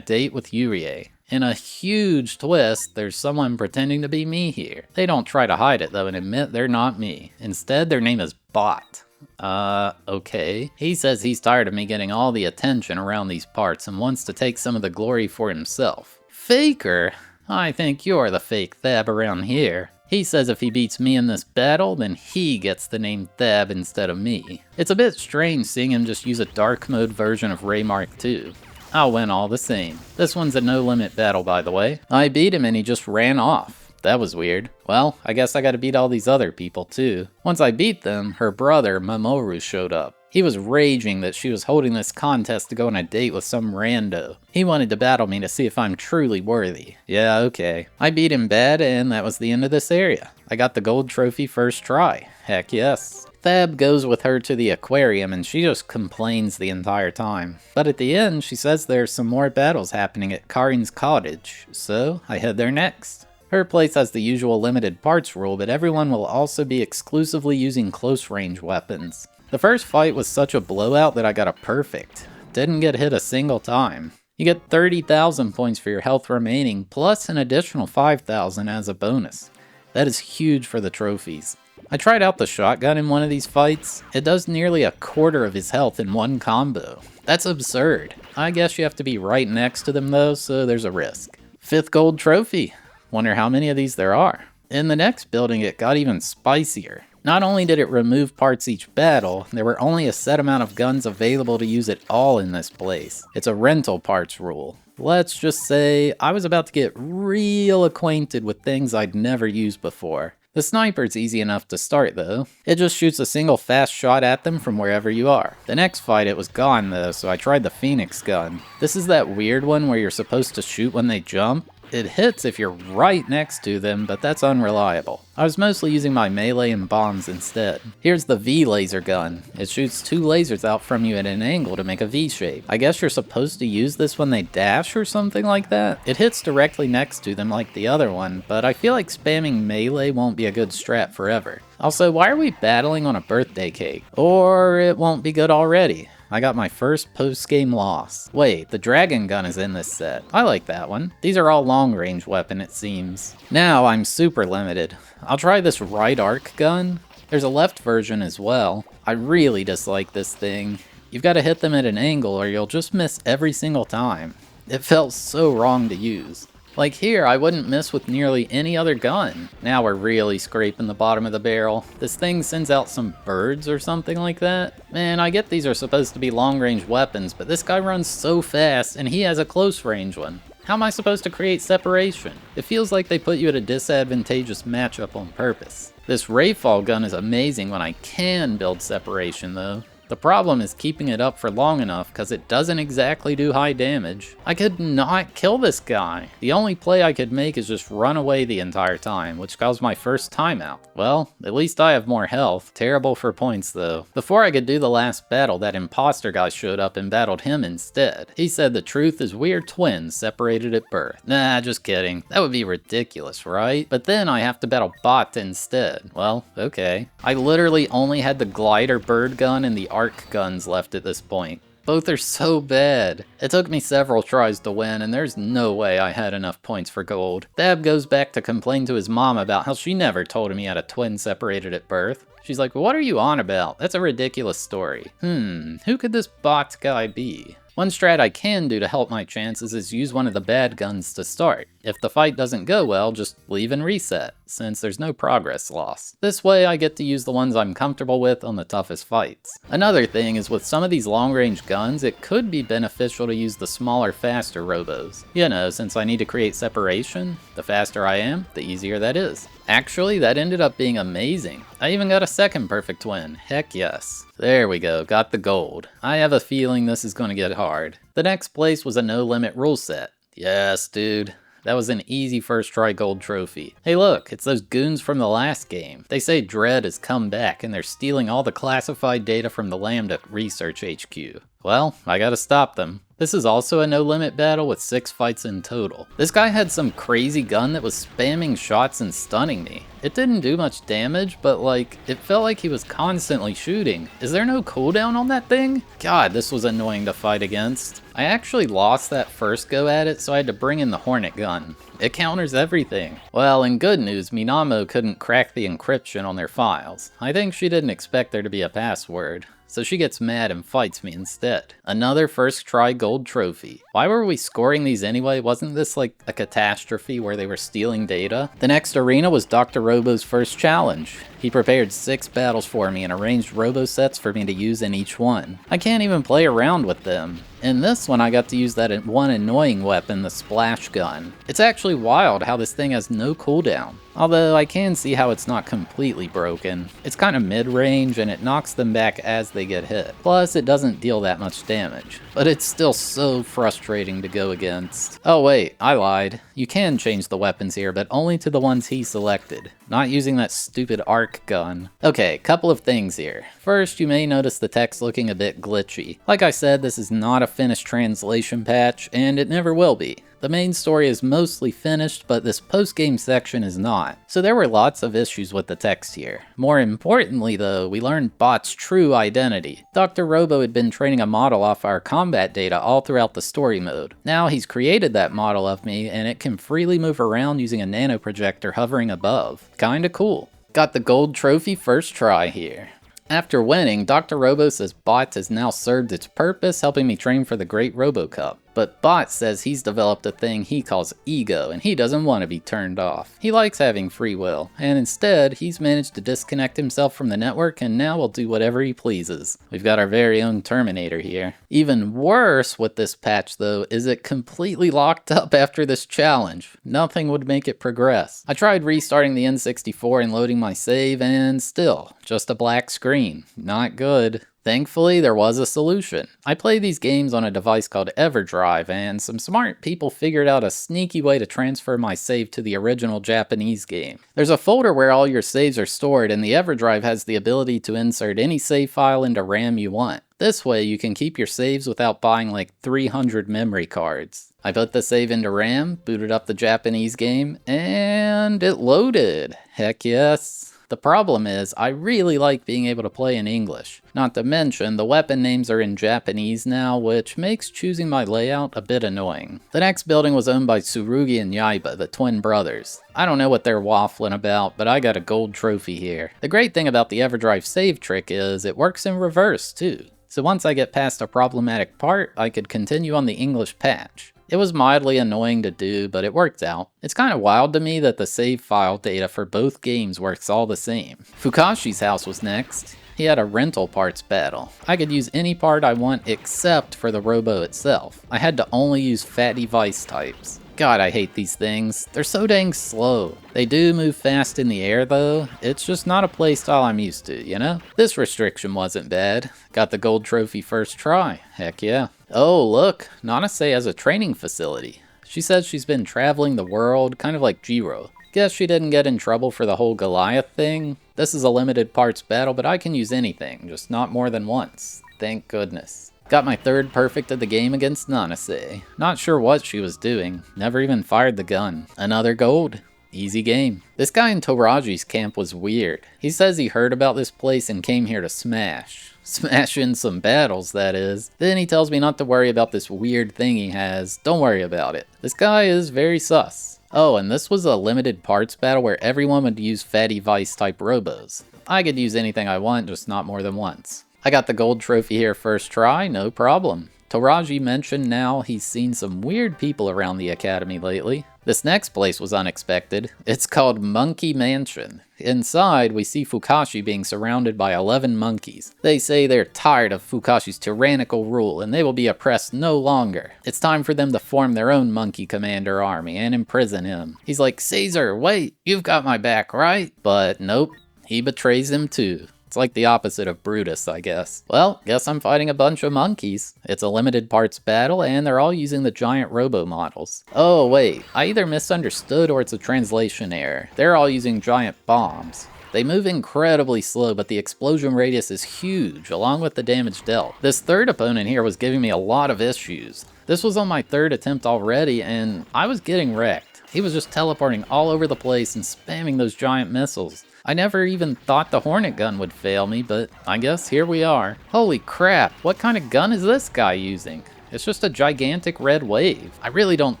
date with Yurie. In a huge twist, there's someone pretending to be me here. They don't try to hide it though and admit they're not me. Instead, their name is Bot. Okay. He says he's tired of me getting all the attention around these parts and wants to take some of the glory for himself. Faker? I think you're the fake Thab around here. He says if he beats me in this battle, then he gets the name Thab instead of me. It's a bit strange seeing him just use a dark mode version of Ray Mark II. I'll win all the same. This one's a no limit battle, by the way. I beat him and he just ran off. That was weird. Well, I guess I gotta beat all these other people too. Once I beat them, her brother, Mamoru, showed up. He was raging that she was holding this contest to go on a date with some rando. He wanted to battle me to see if I'm truly worthy. Yeah, okay. I beat him bad and that was the end of this area. I got the gold trophy first try. Heck yes. Thab goes with her to the aquarium and she just complains the entire time. But at the end, she says there's some more battles happening at Karin's cottage, so I head there next. Her place has the usual limited parts rule, but everyone will also be exclusively using close range weapons. The first fight was such a blowout that I got a perfect. Didn't get hit a single time. You get 30,000 points for your health remaining, plus an additional 5,000 as a bonus. That is huge for the trophies. I tried out the shotgun in one of these fights. It does nearly a quarter of his health in one combo. That's absurd. I guess you have to be right next to them though, so there's a risk. 5th gold trophy. Wonder how many of these there are. In the next building, it got even spicier. Not only did it remove parts each battle, there were only a set amount of guns available to use it all in this place. It's a rental parts rule. Let's just say I was about to get real acquainted with things I'd never used before. The sniper's easy enough to start though. It just shoots a single fast shot at them from wherever you are. The next fight it was gone though, so I tried the Phoenix gun. This is that weird one where you're supposed to shoot when they jump. It hits if you're right next to them, but that's unreliable. I was mostly using my melee and bombs instead. Here's the V laser gun. It shoots 2 lasers out from you at an angle to make a V shape. I guess you're supposed to use this when they dash or something like that? It hits directly next to them like the other one, but I feel like spamming melee won't be a good strat forever. Also, why are we battling on a birthday cake? Or it won't be good already. I got my first post-game loss. Wait, the dragon gun is in this set. I like that one. These are all long-range weapon, it seems. Now I'm super limited. I'll try this right arc gun. There's a left version as well. I really dislike this thing. You've got to hit them at an angle or you'll just miss every single time. It felt so wrong to use. Like here, I wouldn't miss with nearly any other gun. Now we're really scraping the bottom of the barrel. This thing sends out some birds or something like that. Man, I get these are supposed to be long-range weapons, but this guy runs so fast and he has a close-range one. How am I supposed to create separation? It feels like they put you at a disadvantageous matchup on purpose. This Rayfall gun is amazing when I can build separation though. The problem is keeping it up for long enough because it doesn't exactly do high damage. I could not kill this guy. The only play I could make is just run away the entire time, which caused my first timeout. Well, at least I have more health. Terrible for points though. Before I could do the last battle, that imposter guy showed up and battled him instead. He said the truth is we are twins separated at birth. Nah, just kidding. That would be ridiculous, right? But then I have to battle Bot instead. Well, okay. I literally only had the glider bird gun and the arc guns left at this point. Both are so bad. It took me several tries to win, and there's no way I had enough points for gold. Thab goes back to complain to his mom about how she never told him he had a twin separated at birth. She's like, what are you on about? That's a ridiculous story. Who could this bot guy be? One strat I can do to help my chances is use one of the bad guns to start. If the fight doesn't go well, just leave and reset, since there's no progress loss. This way I get to use the ones I'm comfortable with on the toughest fights. Another thing is with some of these long-range guns, it could be beneficial to use the smaller, faster Robos. You know, since I need to create separation, the faster I am, the easier that is. Actually, that ended up being amazing. I even got a second perfect win. Heck yes. There we go, got the gold. I have a feeling this is going to get hard. The next place was a no-limit rule set. Yes, dude. That was an easy first try gold trophy. Hey look, it's those goons from the last game. They say Dread has come back and they're stealing all the classified data from the Lambda Research HQ. Well, I gotta stop them. This is also a no-limit battle with 6 fights in total. This guy had some crazy gun that was spamming shots and stunning me. It didn't do much damage, but like, it felt like he was constantly shooting. Is there no cooldown on that thing? God, this was annoying to fight against. I actually lost that first go at it, so I had to bring in the Hornet gun. It counters everything. Well, in good news, Minamo couldn't crack the encryption on their files. I think she didn't expect there to be a password. So she gets mad and fights me instead. Another first try gold trophy. Why were we scoring these anyway? Wasn't this like a catastrophe where they were stealing data? The next arena was Dr. Robo's first challenge. He prepared 6 battles for me and arranged Robo sets for me to use in each one. I can't even play around with them. In this one, I got to use that one annoying weapon, the splash gun. It's actually wild how this thing has no cooldown. Although I can see how it's not completely broken. It's kind of mid-range and it knocks them back as they get hit. Plus, it doesn't deal that much damage. But it's still so frustrating to go against. Oh wait, I lied. You can change the weapons here, but only to the ones he selected. Not using that stupid arc gun. Okay, couple of things here. First, you may notice the text looking a bit glitchy. Like I said, this is not a finished translation patch, and it never will be. The main story is mostly finished, but this post-game section is not. So there were lots of issues with the text here. More importantly though, we learned Bot's true identity. Dr. Robo had been training a model off our combat data all throughout the story mode. Now he's created that model of me, and it can freely move around using a nanoprojector hovering above. Kinda cool. Got the gold trophy first try here. After winning, Dr. Robo says Bot has now served its purpose, helping me train for the Great Robo Cup. But Bot says he's developed a thing he calls ego, and he doesn't want to be turned off. He likes having free will, and instead, he's managed to disconnect himself from the network and now will do whatever he pleases. We've got our very own Terminator here. Even worse with this patch though, is it completely locked up after this challenge. Nothing would make it progress. I tried restarting the N64 and loading my save, and still, just a black screen. Not good. Thankfully, there was a solution. I play these games on a device called EverDrive, and some smart people figured out a sneaky way to transfer my save to the original Japanese game. There's a folder where all your saves are stored, and the EverDrive has the ability to insert any save file into RAM you want. This way, you can keep your saves without buying like 300 memory cards. I put the save into RAM, booted up the Japanese game, and it loaded. Heck yes. The problem is, I really like being able to play in English. Not to mention, the weapon names are in Japanese now, which makes choosing my layout a bit annoying. The next building was owned by Tsurugi and Yaiba, the twin brothers. I don't know what they're waffling about, but I got a gold trophy here. The great thing about the EverDrive save trick is it works in reverse too. So once I get past a problematic part, I could continue on the English patch. It was mildly annoying to do, but it worked out. It's kind of wild to me that the save file data for both games works all the same. Fukashi's house was next. He had a rental parts battle. I could use any part I want except for the Robo itself. I had to only use fat device types. God, I hate these things. They're so dang slow. They do move fast in the air though. It's just not a playstyle I'm used to, you know? This restriction wasn't bad. Got the gold trophy first try. Heck yeah. Oh look, Nanase has a training facility. She says she's been traveling the world, kind of like Jiro. Guess she didn't get in trouble for the whole Goliath thing. This is a limited parts battle, but I can use anything, just not more than once. Thank goodness. Got my third perfect of the game against Nanase. Not sure what she was doing. Never even fired the gun. Another gold. Easy game. This guy in Toraji's camp was weird. He says he heard about this place and came here to smash. Smash in some battles, that is. Then he tells me not to worry about this weird thing he has. Don't worry about it. This guy is very sus. Oh, and this was a limited parts battle where everyone would use fatty vice type robos. I could use anything I want, just not more than once. I got the gold trophy here first try, no problem. Toraji mentioned now he's seen some weird people around the academy lately. This next place was unexpected. It's called Monkey Mansion. Inside, we see Fukashi being surrounded by 11 monkeys. They say they're tired of Fukashi's tyrannical rule and they will be oppressed no longer. It's time for them to form their own monkey commander army and imprison him. He's like, Caesar, wait, you've got my back, right? But nope, he betrays him too. It's like the opposite of Brutus, I guess. Well, guess I'm fighting a bunch of monkeys. It's a limited parts battle, and they're all using the giant Robo models. Oh wait, I either misunderstood or it's a translation error. They're all using giant bombs. They move incredibly slow, but the explosion radius is huge, along with the damage dealt. This third opponent here was giving me a lot of issues. This was on my third attempt already, and I was getting wrecked. He was just teleporting all over the place and spamming those giant missiles. I never even thought the Hornet gun would fail me, but I guess here we are. Holy crap, what kind of gun is this guy using? It's just a gigantic red wave. I really don't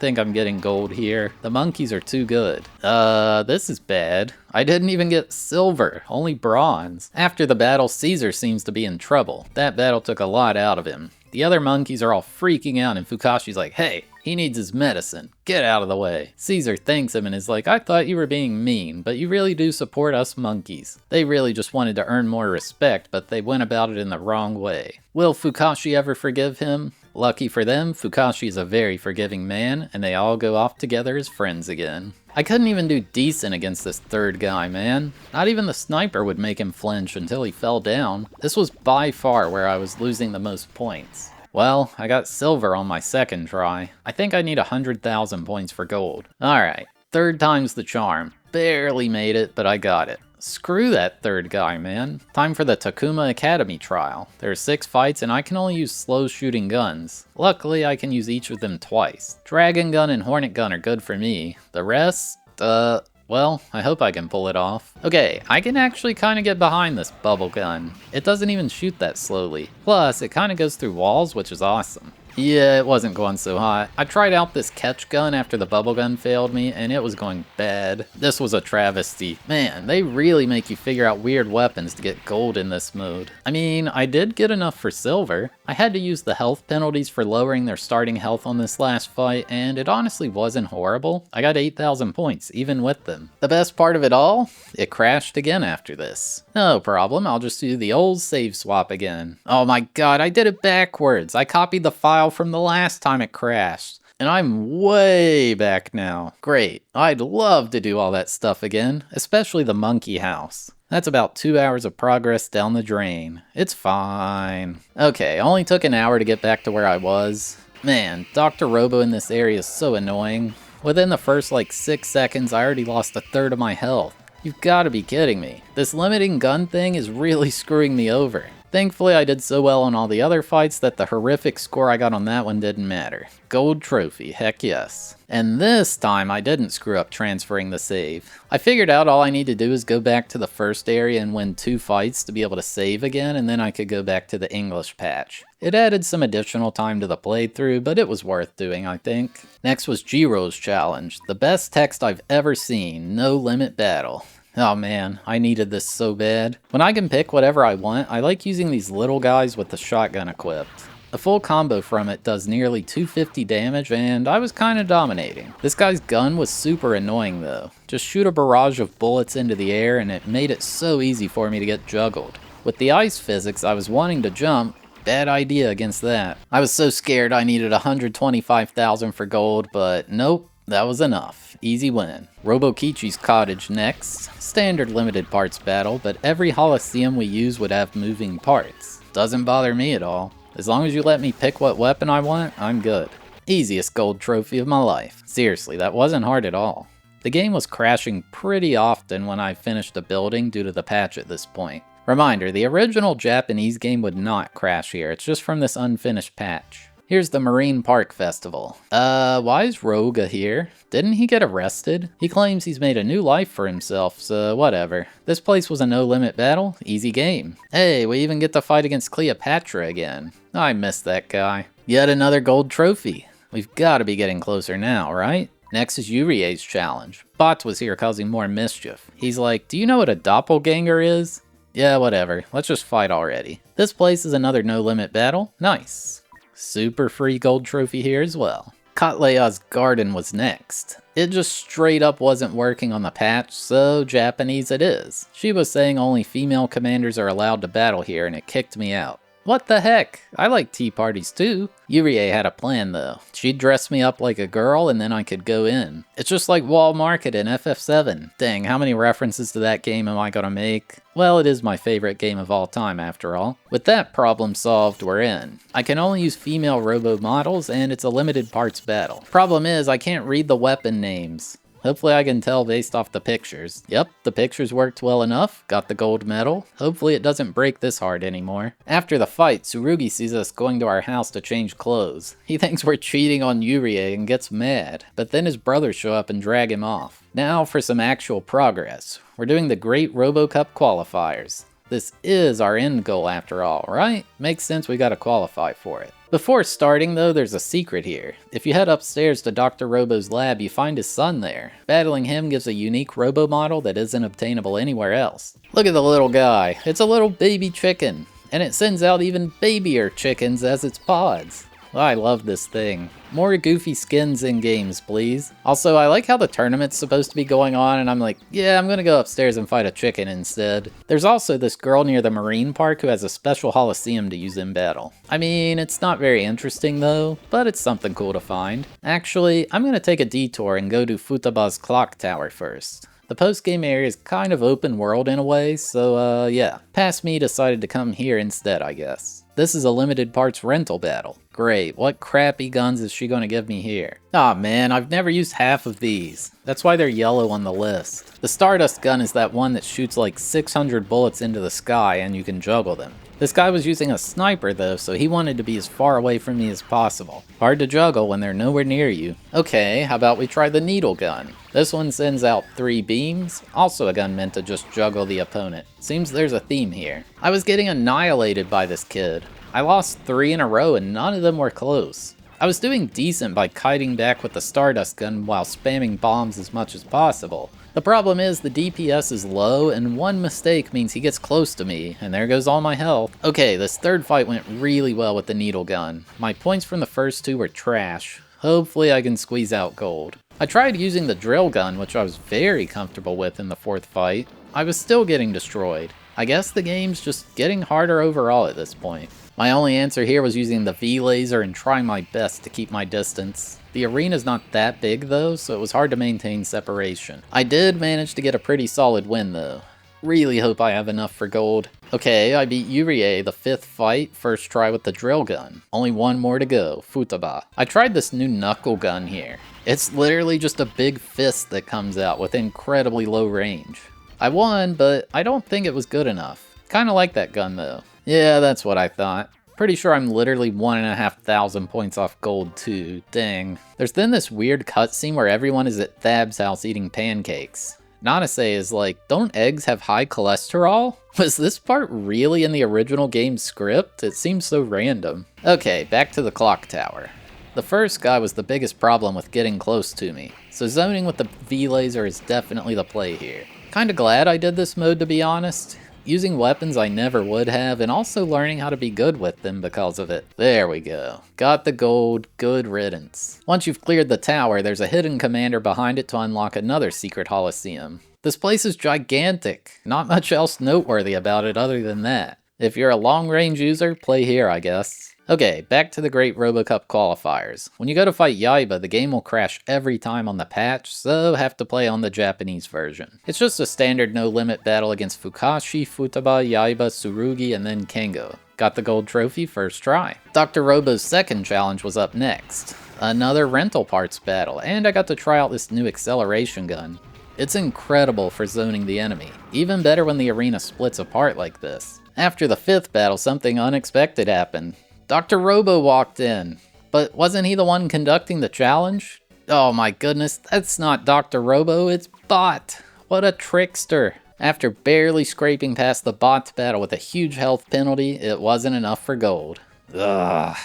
think I'm getting gold here. The monkeys are too good. This is bad. I didn't even get silver, only bronze. After the battle, Caesar seems to be in trouble. That battle took a lot out of him. The other monkeys are all freaking out and Fukashi's like, hey, he needs his medicine. Get out of the way. Caesar thanks him and is like, I thought you were being mean, but you really do support us monkeys. They really just wanted to earn more respect, but they went about it in the wrong way. Will Fukashi ever forgive him? Lucky for them, Fukashi is a very forgiving man, and they all go off together as friends again. I couldn't even do decent against this third guy, man. Not even the sniper would make him flinch until he fell down. This was by far where I was losing the most points. Well, I got silver on my second try. I think I need 100,000 points for gold. Alright, third time's the charm. Barely made it, but I got it. Screw that third guy, man. Time for the Takuma Academy trial. There are 6 fights and I can only use slow shooting guns. Luckily, I can use each of them twice. Dragon gun and hornet gun are good for me. The rest, well, I hope I can pull it off. Okay, I can actually kind of get behind this bubble gun. It doesn't even shoot that slowly. Plus, it kind of goes through walls, which is awesome. Yeah, it wasn't going so hot. I tried out this catch gun after the bubble gun failed me, and it was going bad. This was a travesty. Man, they really make you figure out weird weapons to get gold in this mode. I mean, I did get enough for silver. I had to use the health penalties for lowering their starting health on this last fight, and it honestly wasn't horrible. I got 8,000 points, even with them. The best part of it all? It crashed again after this. No problem, I'll just do the old save swap again. Oh my god, I did it backwards. I copied the file from the last time it crashed. And I'm way back now. Great. I'd love to do all that stuff again, especially the monkey house. That's about 2 hours of progress down the drain. It's fine. Okay, only took an hour to get back to where I was. Man, Dr. Robo in this area is so annoying. Within the first like 6 seconds, I already lost a third of my health. You've got to be kidding me. This limiting gun thing is really screwing me over. Thankfully, I did so well on all the other fights that the horrific score I got on that one didn't matter. Gold trophy, heck yes. And this time I didn't screw up transferring the save. I figured out all I need to do is go back to the first area and win 2 fights to be able to save again, and then I could go back to the English patch. It added some additional time to the playthrough, but it was worth doing, I think. Next was Jiro's challenge, the best text I've ever seen, no limit battle. Oh man, I needed this so bad. When I can pick whatever I want, I like using these little guys with the shotgun equipped. A full combo from it does nearly 250 damage, and I was kinda dominating. This guy's gun was super annoying though. Just shoot a barrage of bullets into the air and it made it so easy for me to get juggled. With the ice physics, I was wanting to jump. Bad idea against that. I was so scared I needed 125,000 for gold, but nope. That was enough. Easy win. Robo Kichi's cottage next. Standard limited parts battle, but every Coliseum we use would have moving parts. Doesn't bother me at all. As long as you let me pick what weapon I want, I'm good. Easiest gold trophy of my life. Seriously, that wasn't hard at all. The game was crashing pretty often when I finished a building due to the patch at this point. Reminder, the original Japanese game would not crash here, it's just from this unfinished patch. Here's the Marine Park Festival. Why is Roga here? Didn't he get arrested? He claims he's made a new life for himself, so whatever. This place was a no-limit battle, easy game. Hey, we even get to fight against Cleopatra again. I missed that guy. Yet another gold trophy. We've got to be getting closer now, right? Next is Urie's challenge. Bots was here causing more mischief. He's like, do you know what a doppelganger is? Yeah, whatever. Let's just fight already. This place is another no-limit battle. Nice. Super free gold trophy here as well. Katlea's garden was next. It just straight up wasn't working on the patch, so Japanese it is. She was saying only female commanders are allowed to battle here and it kicked me out. What the heck? I like tea parties too. Yurie had a plan though. She'd dress me up like a girl and then I could go in. It's just like Wall Market in FF7. Dang, how many references to that game am I gonna make? Well, it is my favorite game of all time after all. With that problem solved, we're in. I can only use female Robo models and it's a limited parts battle. Problem is, I can't read the weapon names. Hopefully I can tell based off the pictures. Yep, the pictures worked well enough, got the gold medal. Hopefully it doesn't break this hard anymore. After the fight, Tsurugi sees us going to our house to change clothes. He thinks we're cheating on Yurie and gets mad, but then his brothers show up and drag him off. Now for some actual progress. We're doing the Great Robo Cup qualifiers. This is our end goal after all, right? Makes sense we gotta qualify for it. Before starting though, there's a secret here. If you head upstairs to Dr. Robo's lab, you find his son there. Battling him gives a unique Robo model that isn't obtainable anywhere else. Look at the little guy. It's a little baby chicken. And it sends out even babier chickens as its pods. I love this thing. More goofy skins in games, please. Also, I like how the tournament's supposed to be going on and I'm like, yeah, I'm gonna go upstairs and fight a chicken instead. There's also this girl near the Marine Park who has a special Coliseum to use in battle. I mean, it's not very interesting though, but it's something cool to find. Actually, I'm gonna take a detour and go to Futaba's clock tower first. The post-game area is kind of open world in a way, so yeah. Past me decided to come here instead, I guess. This is a limited parts rental battle. Great, what crappy guns is she gonna give me here? Aw man, I've never used half of these. That's why they're yellow on the list. The Stardust gun is that one that shoots like 600 bullets into the sky and you can juggle them. This guy was using a sniper though, so he wanted to be as far away from me as possible. Hard to juggle when they're nowhere near you. Okay, how about we try the needle gun? This one sends out 3 beams, also a gun meant to just juggle the opponent. Seems there's a theme here. I was getting annihilated by this kid. I lost 3 in a row and none of them were close. I was doing decent by kiting back with the Stardust gun while spamming bombs as much as possible. The problem is the DPS is low and one mistake means he gets close to me and there goes all my health. Okay, this third fight went really well with the needle gun. My points from the first 2 were trash. Hopefully I can squeeze out gold. I tried using the drill gun, which I was very comfortable with in the 4th fight. I was still getting destroyed. I guess the game's just getting harder overall at this point. My only answer here was using the V-laser and trying my best to keep my distance. The arena's not that big though, so it was hard to maintain separation. I did manage to get a pretty solid win though. Really hope I have enough for gold. Okay, I beat Yurie the 5th fight, first try with the drill gun. Only one more to go, Futaba. I tried this new knuckle gun here. It's literally just a big fist that comes out with incredibly low range. I won, but I don't think it was good enough. Kinda like that gun though. Yeah, that's what I thought. Pretty sure I'm literally 1,500 points off gold too, dang. There's then this weird cutscene where everyone is at Thab's house eating pancakes. Nanase is like, don't eggs have high cholesterol? Was this part really in the original game's script? It seems so random. Okay, back to the clock tower. The first guy was the biggest problem with getting close to me, so zoning with the V-laser is definitely the play here. Kinda glad I did this mode to be honest. Using weapons I never would have, and also learning how to be good with them because of it. There we go. Got the gold, good riddance. Once you've cleared the tower, there's a hidden commander behind it to unlock another secret Coliseum. This place is gigantic. Not much else noteworthy about it other than that. If you're a long-range user, play here I guess. Okay, back to the Great Robo Cup qualifiers. When you go to fight Yaiba, the game will crash every time on the patch, so have to play on the Japanese version. It's just a standard no-limit battle against Fukashi, Futaba, Yaiba, Tsurugi, and then Kengo. Got the gold trophy first try. Dr. Robo's second challenge was up next. Another rental parts battle, and I got to try out this new acceleration gun. It's incredible for zoning the enemy, even better when the arena splits apart like this. After the fifth battle, something unexpected happened. Dr. Robo walked in, but wasn't he the one conducting the challenge? Oh my goodness, that's not Dr. Robo, it's Bot. What a trickster. After barely scraping past the Bot's battle with a huge health penalty, it wasn't enough for gold. Ugh.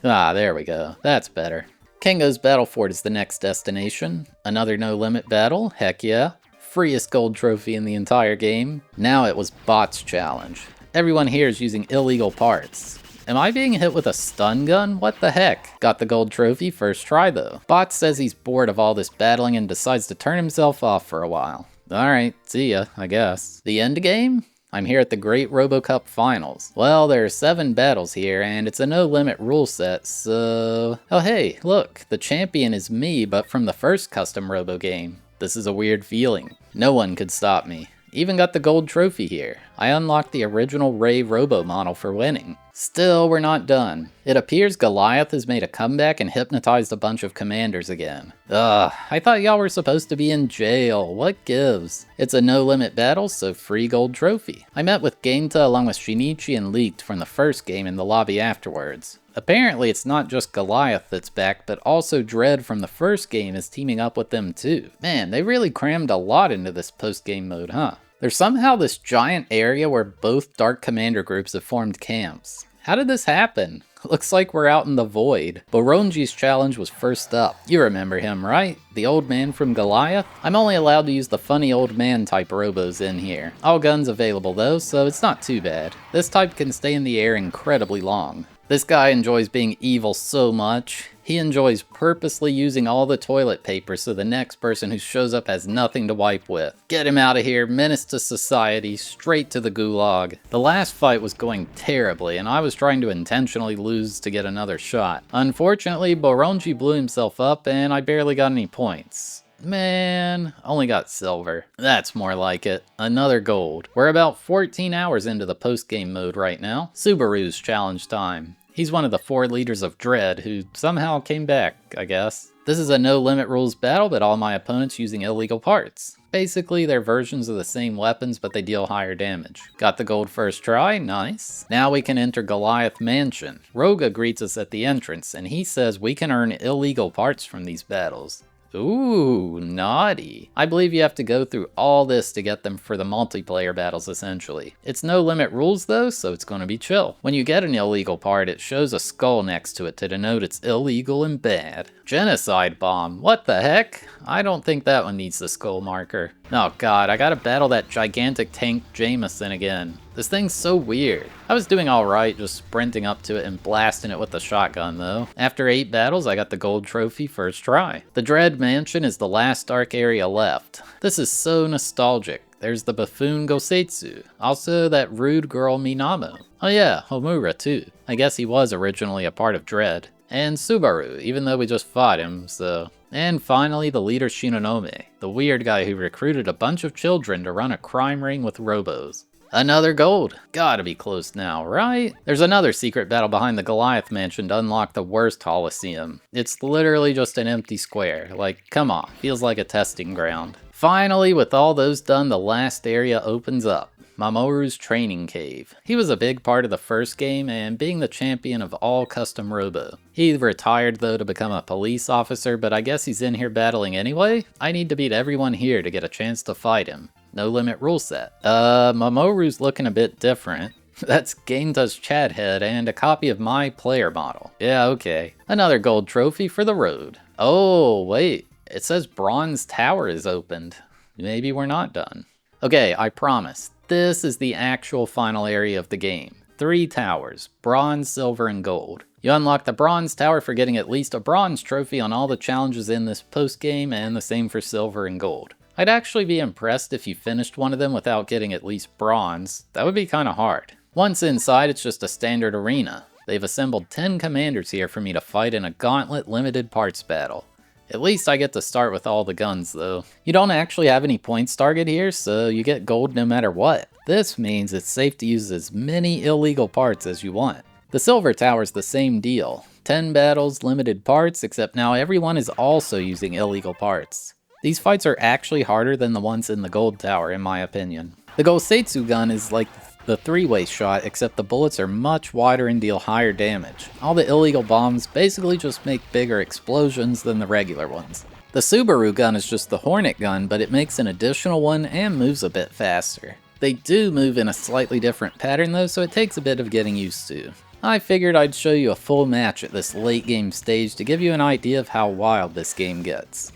Ah, there we go, that's better. Kengo's Battle Fort is the next destination. Another no limit battle, heck yeah. Freest gold trophy in the entire game. Now it was Bot's challenge. Everyone here is using illegal parts. Am I being hit with a stun gun? What the heck? Got the gold trophy first try though. Bot says he's bored of all this battling and decides to turn himself off for a while. Alright, see ya, I guess. The end game? I'm here at the Great Robo Cup Finals. Well, there are 7 battles here, and it's a no-limit rule set, so... Oh hey, look, the champion is me, but from the first custom Robo game. This is a weird feeling. No one could stop me. Even got the gold trophy here. I unlocked the original Ray Robo model for winning. Still, we're not done. It appears Goliath has made a comeback and hypnotized a bunch of commanders again. Ugh, I thought y'all were supposed to be in jail. What gives? It's a no-limit battle, so free gold trophy. I met with Genta along with Shinichi and Leaked from the first game in the lobby afterwards. Apparently it's not just Goliath that's back, but also Dread from the first game is teaming up with them too. Man, they really crammed a lot into this post-game mode, huh? There's somehow this giant area where both Dark Commander groups have formed camps. How did this happen? Looks like we're out in the void. Boronji's challenge was first up. You remember him, right? The old man from Goliath? I'm only allowed to use the funny old man type robos in here. All guns available though, so it's not too bad. This type can stay in the air incredibly long. This guy enjoys being evil so much. He enjoys purposely using all the toilet paper so the next person who shows up has nothing to wipe with. Get him out of here, menace to society, straight to the gulag. The last fight was going terribly, and I was trying to intentionally lose to get another shot. Unfortunately, Boronji blew himself up, and I barely got any points. Man, only got silver. That's more like it. Another gold. We're about 14 hours into the post-game mode right now. Subaru's challenge time. He's one of the 4 leaders of Dread, who somehow came back, I guess. This is a no-limit rules battle, but all my opponents using illegal parts. Basically, they're versions of the same weapons, but they deal higher damage. Got the gold first try, nice. Now we can enter Goliath Mansion. Roga greets us at the entrance, and he says we can earn illegal parts from these battles. Ooh, naughty. I believe you have to go through all this to get them for the multiplayer battles essentially. It's no limit rules though, so it's gonna be chill. When you get an illegal part, it shows a skull next to it to denote it's illegal and bad. Genocide bomb, what the heck? I don't think that one needs the skull marker. Oh god, I gotta battle that gigantic tank Jameson again. This thing's so weird. I was doing alright just sprinting up to it and blasting it with the shotgun though. After 8 battles, I got the gold trophy first try. The Dread Mansion is the last dark area left. This is so nostalgic. There's the buffoon Gosetsu, also that rude girl Minamo. Oh yeah, Homura too. I guess he was originally a part of Dread. And Subaru, even though we just fought him, so... And finally, the leader Shinonome, the weird guy who recruited a bunch of children to run a crime ring with robos. Another gold. Gotta be close now, right? There's another secret battle behind the Goliath Mansion to unlock the worst Coliseum. It's literally just an empty square. Like, come on, feels like a testing ground. Finally, with all those done, the last area opens up. Mamoru's training cave. He was a big part of the first game and being the champion of all custom Robo. He retired though to become a police officer, but I guess he's in here battling anyway? I need to beat everyone here to get a chance to fight him. No limit rule set. Mamoru's looking a bit different. That's Gainda's Chad head and a copy of my player model. Yeah, okay. Another gold trophy for the road. Oh, wait. It says Bronze Tower is opened. Maybe we're not done. Okay, I promise. This is the actual final area of the game. 3 towers, bronze, silver, and gold. You unlock the bronze tower for getting at least a bronze trophy on all the challenges in this post-game, and the same for silver and gold. I'd actually be impressed if you finished one of them without getting at least bronze. That would be kinda hard. Once inside, it's just a standard arena. They've assembled 10 commanders here for me to fight in a gauntlet limited parts battle. At least I get to start with all the guns though. You don't actually have any points target here, so you get gold no matter what. This means it's safe to use as many illegal parts as you want. The silver tower's the same deal. 10 battles, limited parts, except now everyone is also using illegal parts. These fights are actually harder than the ones in the gold tower in my opinion. The Gosetsu gun is like the 3-way shot, except the bullets are much wider and deal higher damage. All the illegal bombs basically just make bigger explosions than the regular ones. The Subaru gun is just the Hornet gun, but it makes an additional one and moves a bit faster. They do move in a slightly different pattern though, so it takes a bit of getting used to. I figured I'd show you a full match at this late game stage to give you an idea of how wild this game gets.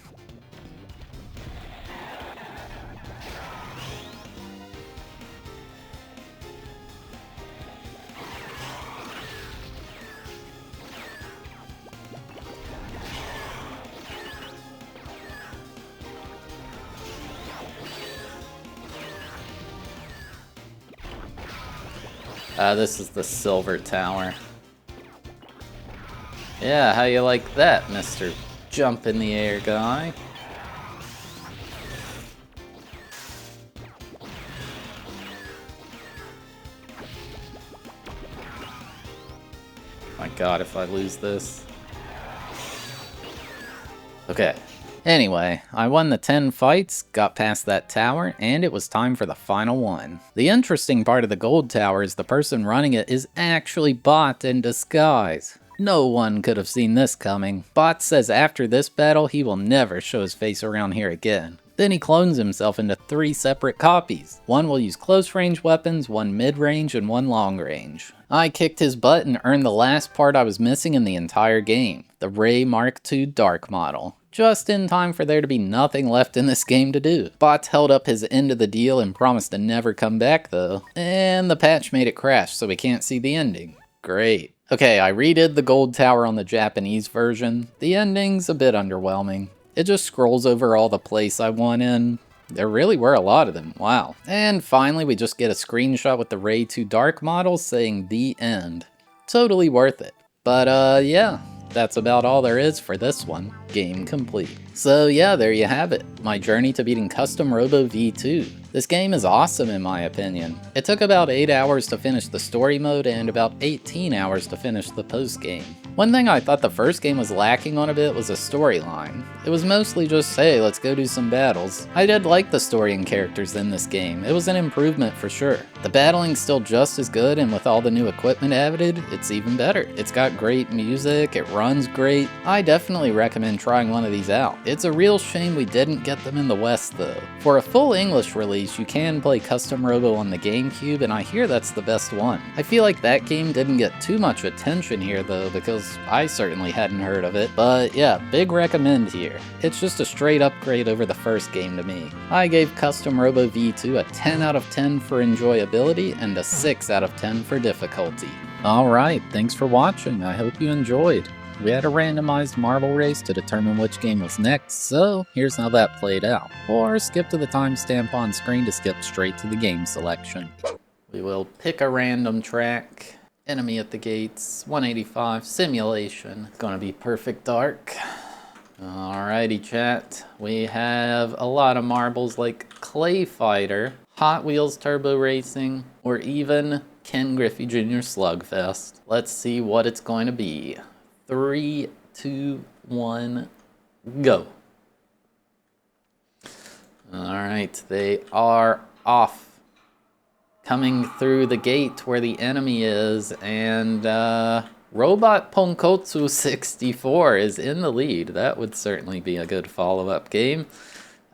This is the silver tower. Yeah, how you like that, Mr. Jump in the air guy? My god, if I lose this. Okay. Anyway, I won the 10 fights, got past that tower, and it was time for the final one. The interesting part of the gold tower is the person running it is actually Bot in disguise. No one could have seen this coming. Bot says after this battle he will never show his face around here again. Then he clones himself into 3 separate copies. One will use close range weapons, one mid range, and one long range. I kicked his butt and earned the last part I was missing in the entire game, the Ray Mark II Dark model. Just in time for there to be nothing left in this game to do. Bot held up his end of the deal and promised to never come back though. And the patch made it crash so we can't see the ending. Great. Okay, I redid the gold tower on the Japanese version. The ending's a bit underwhelming. It just scrolls over all the place I won in. There really were a lot of them, wow. And finally we just get a screenshot with the Ray 2 Dark model saying the end. Totally worth it. But yeah. That's about all there is for this one. Game complete. So yeah, there you have it. My journey to beating Custom Robo V2. This game is awesome in my opinion. It took about 8 hours to finish the story mode and about 18 hours to finish the post game. One thing I thought the first game was lacking on a bit was a storyline. It was mostly just, hey, let's go do some battles. I did like the story and characters in this game. It was an improvement for sure. The battling's still just as good, and with all the new equipment added, it's even better. It's got great music, it runs great. I definitely recommend trying one of these out. It's a real shame we didn't get them in the West though. For a full English release, you can play Custom Robo on the GameCube, and I hear that's the best one. I feel like that game didn't get too much attention here though, because I certainly hadn't heard of it. But yeah, big recommend here. It's just a straight upgrade over the first game to me. I gave Custom Robo V2 a 10 out of 10 for enjoyability and a 6 out of 10 for difficulty. Alright, thanks for watching. I hope you enjoyed. We had a randomized marble race to determine which game was next, so here's how that played out. Or skip to the timestamp on screen to skip straight to the game selection. We will pick a random track. Enemy at the gates, 185, simulation. It's gonna be perfect dark. Alrighty chat, we have a lot of marbles like Clay Fighter, Hot Wheels Turbo Racing, or even Ken Griffey Jr. Slugfest. Let's see what it's going to be. 3, 2, 1, go. Alright, they are off. coming through the gate where the enemy is, and Robot Ponkotsu 64 is in the lead. That would certainly be a good follow-up game.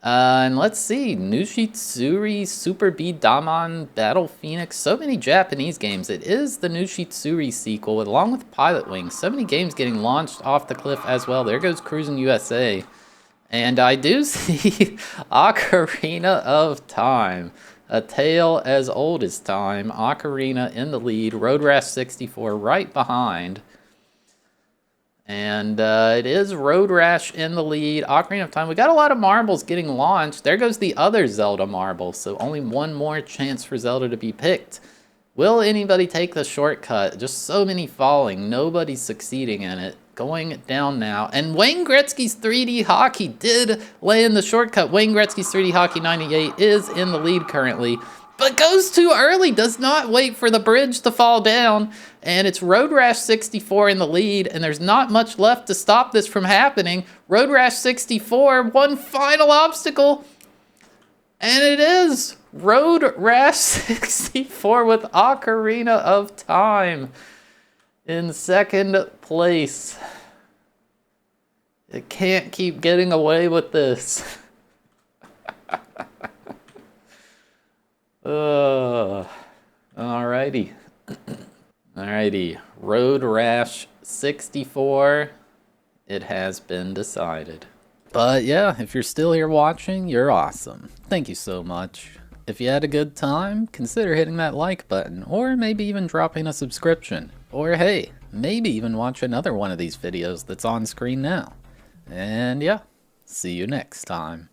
And let's see, Nushitsuri, Super Beat Daman, Battle Phoenix, so many Japanese games. It is the Nushitsuri sequel, along with Pilot Wings. So many games getting launched off the cliff as well. There goes Cruisin' USA. And I do see Ocarina of Time, a tale as old as time. Ocarina in the lead, Road Rash 64 right behind. And it is Road Rash in the lead, Ocarina of Time. We got a lot of marbles getting launched. There goes the other Zelda marble, so only one more chance for Zelda to be picked. Will anybody take the shortcut? Just so many falling, nobody's succeeding in it. Going down now, and Wayne Gretzky's 3D Hockey did land the shortcut. Wayne Gretzky's 3D Hockey 98 is in the lead currently, but goes too early, does not wait for the bridge to fall down, and it's Road Rash 64 in the lead, and there's not much left to stop this from happening. Road Rash 64, one final obstacle, and it is Road Rash 64 with Ocarina of Time in second place. It can't keep getting away with this. Alrighty. Alrighty. Road Rash 64. It has been decided. But yeah, if you're still here watching, you're awesome. Thank you so much. If you had a good time, consider hitting that like button, or maybe even dropping a subscription. Or hey, maybe even watch another one of these videos that's on screen now. And yeah, see you next time.